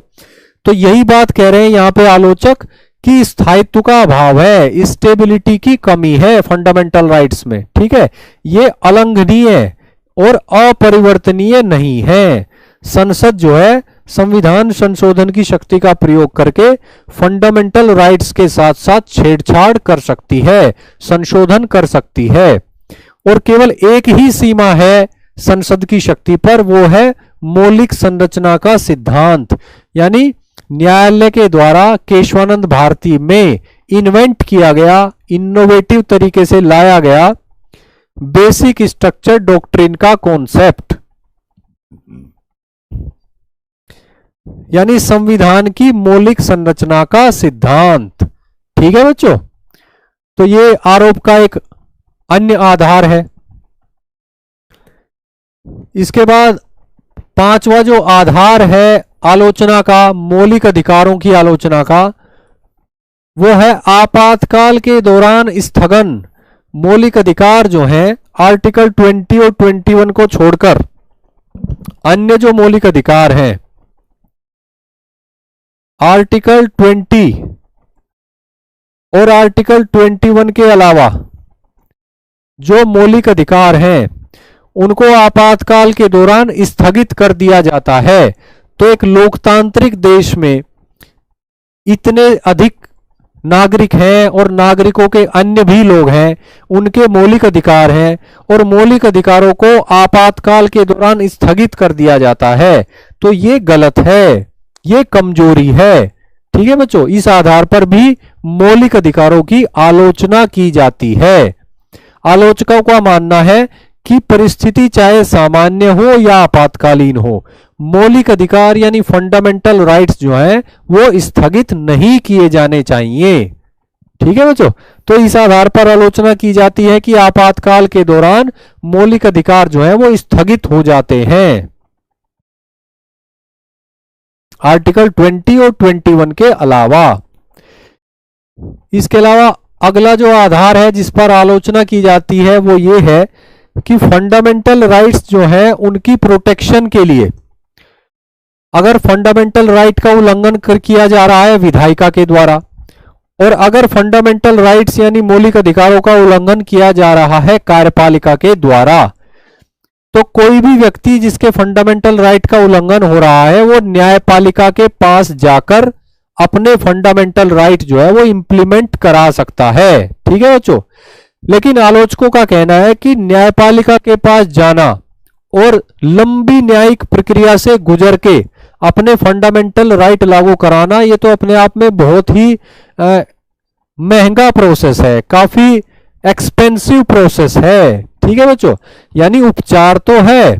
तो यही बात कह रहे हैं यहां पे आलोचक कि स्थायित्व का अभाव है, स्टेबिलिटी की कमी है फंडामेंटल राइट्स में। ठीक है, ये अलंघनीय और अपरिवर्तनीय नहीं है। संसद जो है संविधान संशोधन की शक्ति का प्रयोग करके फंडामेंटल राइट्स के साथ साथ छेड़छाड़ कर सकती है, संशोधन कर सकती है और केवल एक ही सीमा है संसद की शक्ति पर, वो है मौलिक संरचना का सिद्धांत। यानी न्यायालय के द्वारा केशवानंद भारती में इन्वेंट किया गया, इनोवेटिव तरीके से लाया गया बेसिक स्ट्रक्चर डॉक्ट्रिन का कॉन्सेप्ट, यानी संविधान की मौलिक संरचना का सिद्धांत। ठीक है बच्चों, तो ये आरोप का एक अन्य आधार है। इसके बाद पांचवा जो आधार है आलोचना का, मौलिक अधिकारों की आलोचना का, वो है आपातकाल के दौरान स्थगन। मौलिक अधिकार जो हैं आर्टिकल 20 और 21 को छोड़कर अन्य जो मौलिक अधिकार हैं, आर्टिकल 20 और आर्टिकल 21 के अलावा जो मौलिक अधिकार हैं उनको आपातकाल के दौरान स्थगित कर दिया जाता है। तो एक लोकतांत्रिक देश में इतने अधिक नागरिक हैं और नागरिकों के अन्य भी लोग हैं, उनके मौलिक अधिकार हैं और मौलिक अधिकारों को आपातकाल के दौरान स्थगित कर दिया जाता है। तो ये गलत है, ये कमजोरी है। ठीक है बच्चों, इस आधार पर भी मौलिक अधिकारों की आलोचना की जाती है। आलोचकों का मानना है कि परिस्थिति चाहे सामान्य हो या आपातकालीन हो, मौलिक अधिकार यानी फंडामेंटल राइट्स जो हैं वो स्थगित नहीं किए जाने चाहिए। ठीक है बच्चों, तो इस आधार पर आलोचना की जाती है कि आपातकाल के दौरान मौलिक अधिकार जो है वो स्थगित हो जाते हैं, आर्टिकल 20 और 21 के अलावा। इसके अलावा अगला जो आधार है जिस पर आलोचना की जाती है वो ये है कि फंडामेंटल राइट्स जो हैं उनकी प्रोटेक्शन के लिए अगर फंडामेंटल राइट का उल्लंघन किया जा रहा है विधायिका के द्वारा, और अगर फंडामेंटल राइट्स यानी मौलिक अधिकारों का उल्लंघन किया जा रहा है कार्यपालिका के द्वारा, तो कोई भी व्यक्ति जिसके फंडामेंटल राइट का उल्लंघन हो रहा है वो न्यायपालिका के पास जाकर अपने फंडामेंटल राइट जो है वो इंप्लीमेंट करा सकता है। ठीक है बच्चों, लेकिन आलोचकों का कहना है कि न्यायपालिका के पास जाना और लंबी न्यायिक प्रक्रिया से गुजर के अपने फंडामेंटल राइट लागू कराना ये तो अपने आप में बहुत ही महंगा प्रोसेस है, काफी एक्सपेंसिव प्रोसेस है। ठीक है बच्चों, यानी उपचार तो है,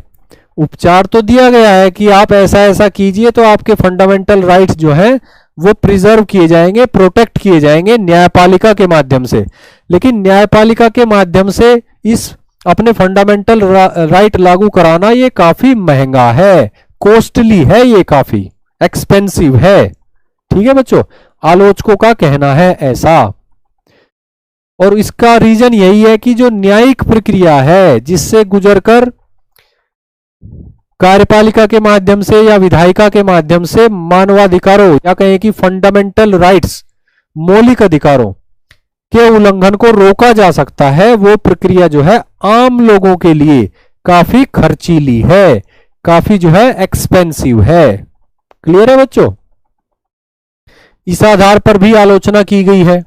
उपचार तो दिया गया है कि आप ऐसा ऐसा कीजिए तो आपके फंडामेंटल राइट्स जो हैं वो प्रिजर्व किए जाएंगे, प्रोटेक्ट किए जाएंगे न्यायपालिका के माध्यम से। लेकिन न्यायपालिका के माध्यम से इस अपने फंडामेंटल राइट लागू कराना ये काफी महंगा है, कॉस्टली है, ये काफी एक्सपेंसिव है। ठीक है बच्चों, आलोचकों का कहना है ऐसा। और इसका रीजन यही है कि जो न्यायिक प्रक्रिया है जिससे गुजरकर कार्यपालिका के माध्यम से या विधायिका के माध्यम से मानवाधिकारों या कहें कि फंडामेंटल राइट्स मौलिक अधिकारों के उल्लंघन को रोका जा सकता है, वो प्रक्रिया जो है आम लोगों के लिए काफी खर्चीली है, काफी जो है एक्सपेंसिव है। क्लियर है बच्चों, इस आधार पर भी आलोचना की गई है।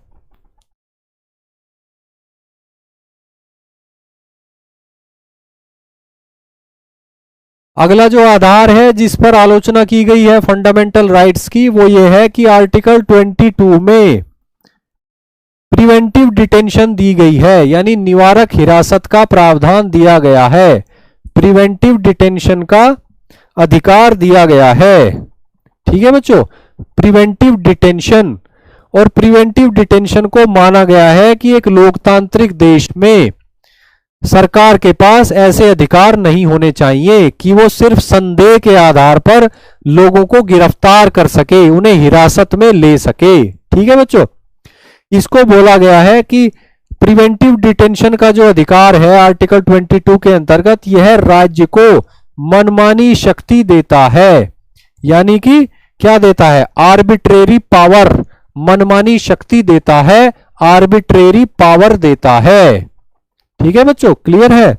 अगला जो आधार है जिस पर आलोचना की गई है फंडामेंटल राइट्स की वो ये है कि आर्टिकल 22 में प्रिवेंटिव डिटेंशन दी गई है, यानी निवारक हिरासत का प्रावधान दिया गया है, प्रिवेंटिव डिटेंशन का अधिकार दिया गया है। ठीक है बच्चों, प्रिवेंटिव डिटेंशन, और प्रिवेंटिव डिटेंशन को माना गया है कि एक लोकतांत्रिक देश में सरकार के पास ऐसे अधिकार नहीं होने चाहिए कि वो सिर्फ संदेह के आधार पर लोगों को गिरफ्तार कर सके, उन्हें हिरासत में ले सके। ठीक है बच्चों, इसको बोला गया है कि प्रिवेंटिव डिटेंशन का जो अधिकार है आर्टिकल 22 के अंतर्गत यह राज्य को मनमानी शक्ति देता है, यानी कि क्या देता है, आर्बिट्रेरी पावर, मनमानी शक्ति देता है, आर्बिट्रेरी पावर देता है। ठीक है बच्चों, क्लियर है।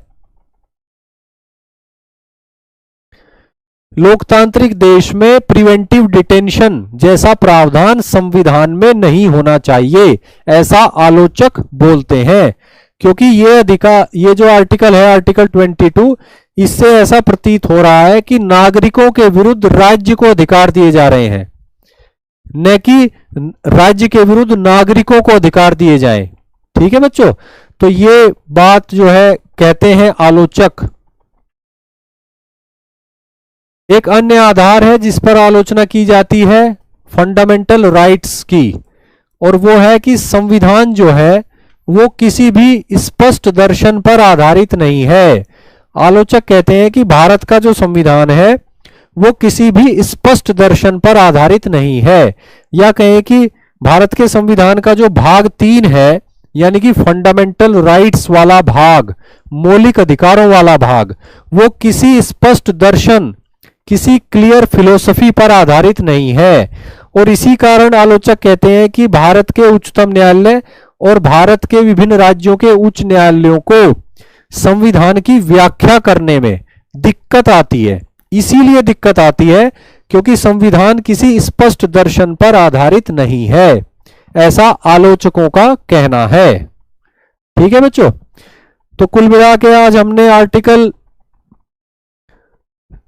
लोकतांत्रिक देश में प्रिवेंटिव डिटेंशन जैसा प्रावधान संविधान में नहीं होना चाहिए, ऐसा आलोचक बोलते हैं, क्योंकि ये अधिकार, ये जो आर्टिकल है आर्टिकल 22, इससे ऐसा प्रतीत हो रहा है कि नागरिकों के विरुद्ध राज्य को अधिकार दिए जा रहे हैं, न कि राज्य के विरुद्ध नागरिकों को अधिकार दिए जाएं। ठीक है बच्चों, तो ये बात जो है कहते हैं आलोचक। एक अन्य आधार है जिस पर आलोचना की जाती है फंडामेंटल राइट्स की, और वो है कि संविधान जो है वो किसी भी स्पष्ट दर्शन पर आधारित नहीं है। आलोचक कहते हैं कि भारत का जो संविधान है वो किसी भी स्पष्ट दर्शन पर आधारित नहीं है, या कहें कि भारत के संविधान का जो भाग 3 है, यानी कि फंडामेंटल राइट्स वाला भाग, मौलिक अधिकारों वाला भाग, वो किसी स्पष्ट दर्शन, किसी क्लियर फिलोसफी पर आधारित नहीं है। और इसी कारण आलोचक कहते हैं कि भारत के उच्चतम न्यायालय और भारत के विभिन्न राज्यों के उच्च न्यायालयों को संविधान की व्याख्या करने में दिक्कत आती है। इसीलिए दिक्कत आती है क्योंकि संविधान किसी स्पष्ट दर्शन पर आधारित नहीं है, ऐसा आलोचकों का कहना है। ठीक है बच्चों, तो कुल मिला के आज हमने आर्टिकल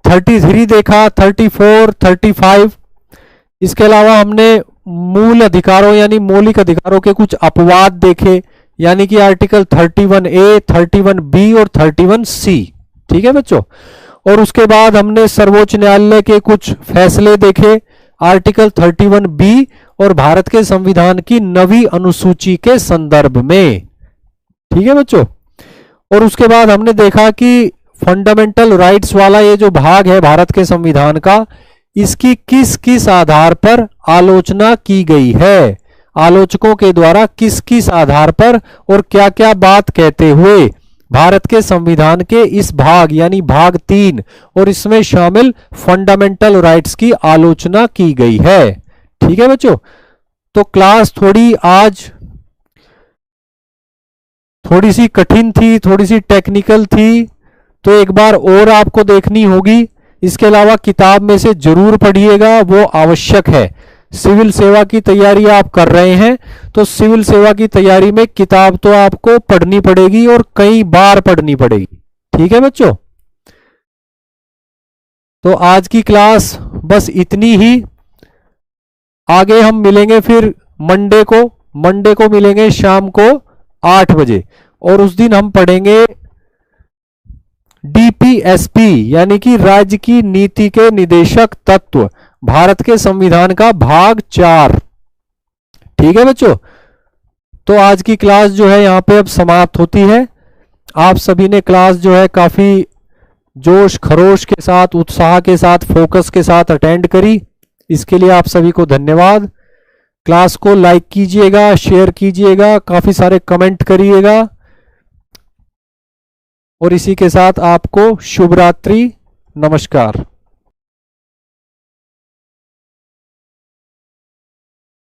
33 देखा, 34, 35। इसके अलावा हमने मूल अधिकारों यानी मौलिक अधिकारों के कुछ अपवाद देखे, यानी कि आर्टिकल 31A, 31B और 31C। ठीक है बच्चों, और उसके बाद हमने सर्वोच्च न्यायालय के कुछ फैसले देखे, आर्टिकल 31B और भारत के संविधान की 9वीं अनुसूची के संदर्भ में। ठीक है बच्चों, और उसके बाद हमने देखा कि फंडामेंटल राइट्स वाला ये जो भाग है भारत के संविधान का, इसकी किस किस आधार पर आलोचना की गई है, आलोचकों के द्वारा किस किस आधार पर और क्या क्या बात कहते हुए भारत के संविधान के इस भाग यानी भाग 3 और इसमें शामिल फंडामेंटल राइट्स की आलोचना की गई है। ठीक है बच्चों, तो क्लास थोड़ी आज थोड़ी सी कठिन थी, थोड़ी सी टेक्निकल थी, तो एक बार और आपको देखनी होगी। इसके अलावा किताब में से जरूर पढ़िएगा, वो आवश्यक है। सिविल सेवा की तैयारी आप कर रहे हैं तो सिविल सेवा की तैयारी में किताब तो आपको पढ़नी पड़ेगी और कई बार पढ़नी पड़ेगी। ठीक है बच्चों, तो आज की क्लास बस इतनी ही। आगे हम मिलेंगे फिर मंडे को मिलेंगे शाम को 8 बजे, और उस दिन हम पढ़ेंगे डीपीएसपी यानी कि राज्य की नीति के निदेशक तत्व, भारत के संविधान का भाग 4। ठीक है बच्चों, तो आज की क्लास जो है यहां पे अब समाप्त होती है। आप सभी ने क्लास जो है काफी जोश खरोश के साथ, उत्साह के साथ, फोकस के साथ अटेंड करी, इसके लिए आप सभी को धन्यवाद। क्लास को लाइक कीजिएगा, शेयर कीजिएगा, काफी सारे कमेंट करिएगा, और इसी के साथ आपको शुभ रात्रि, नमस्कार।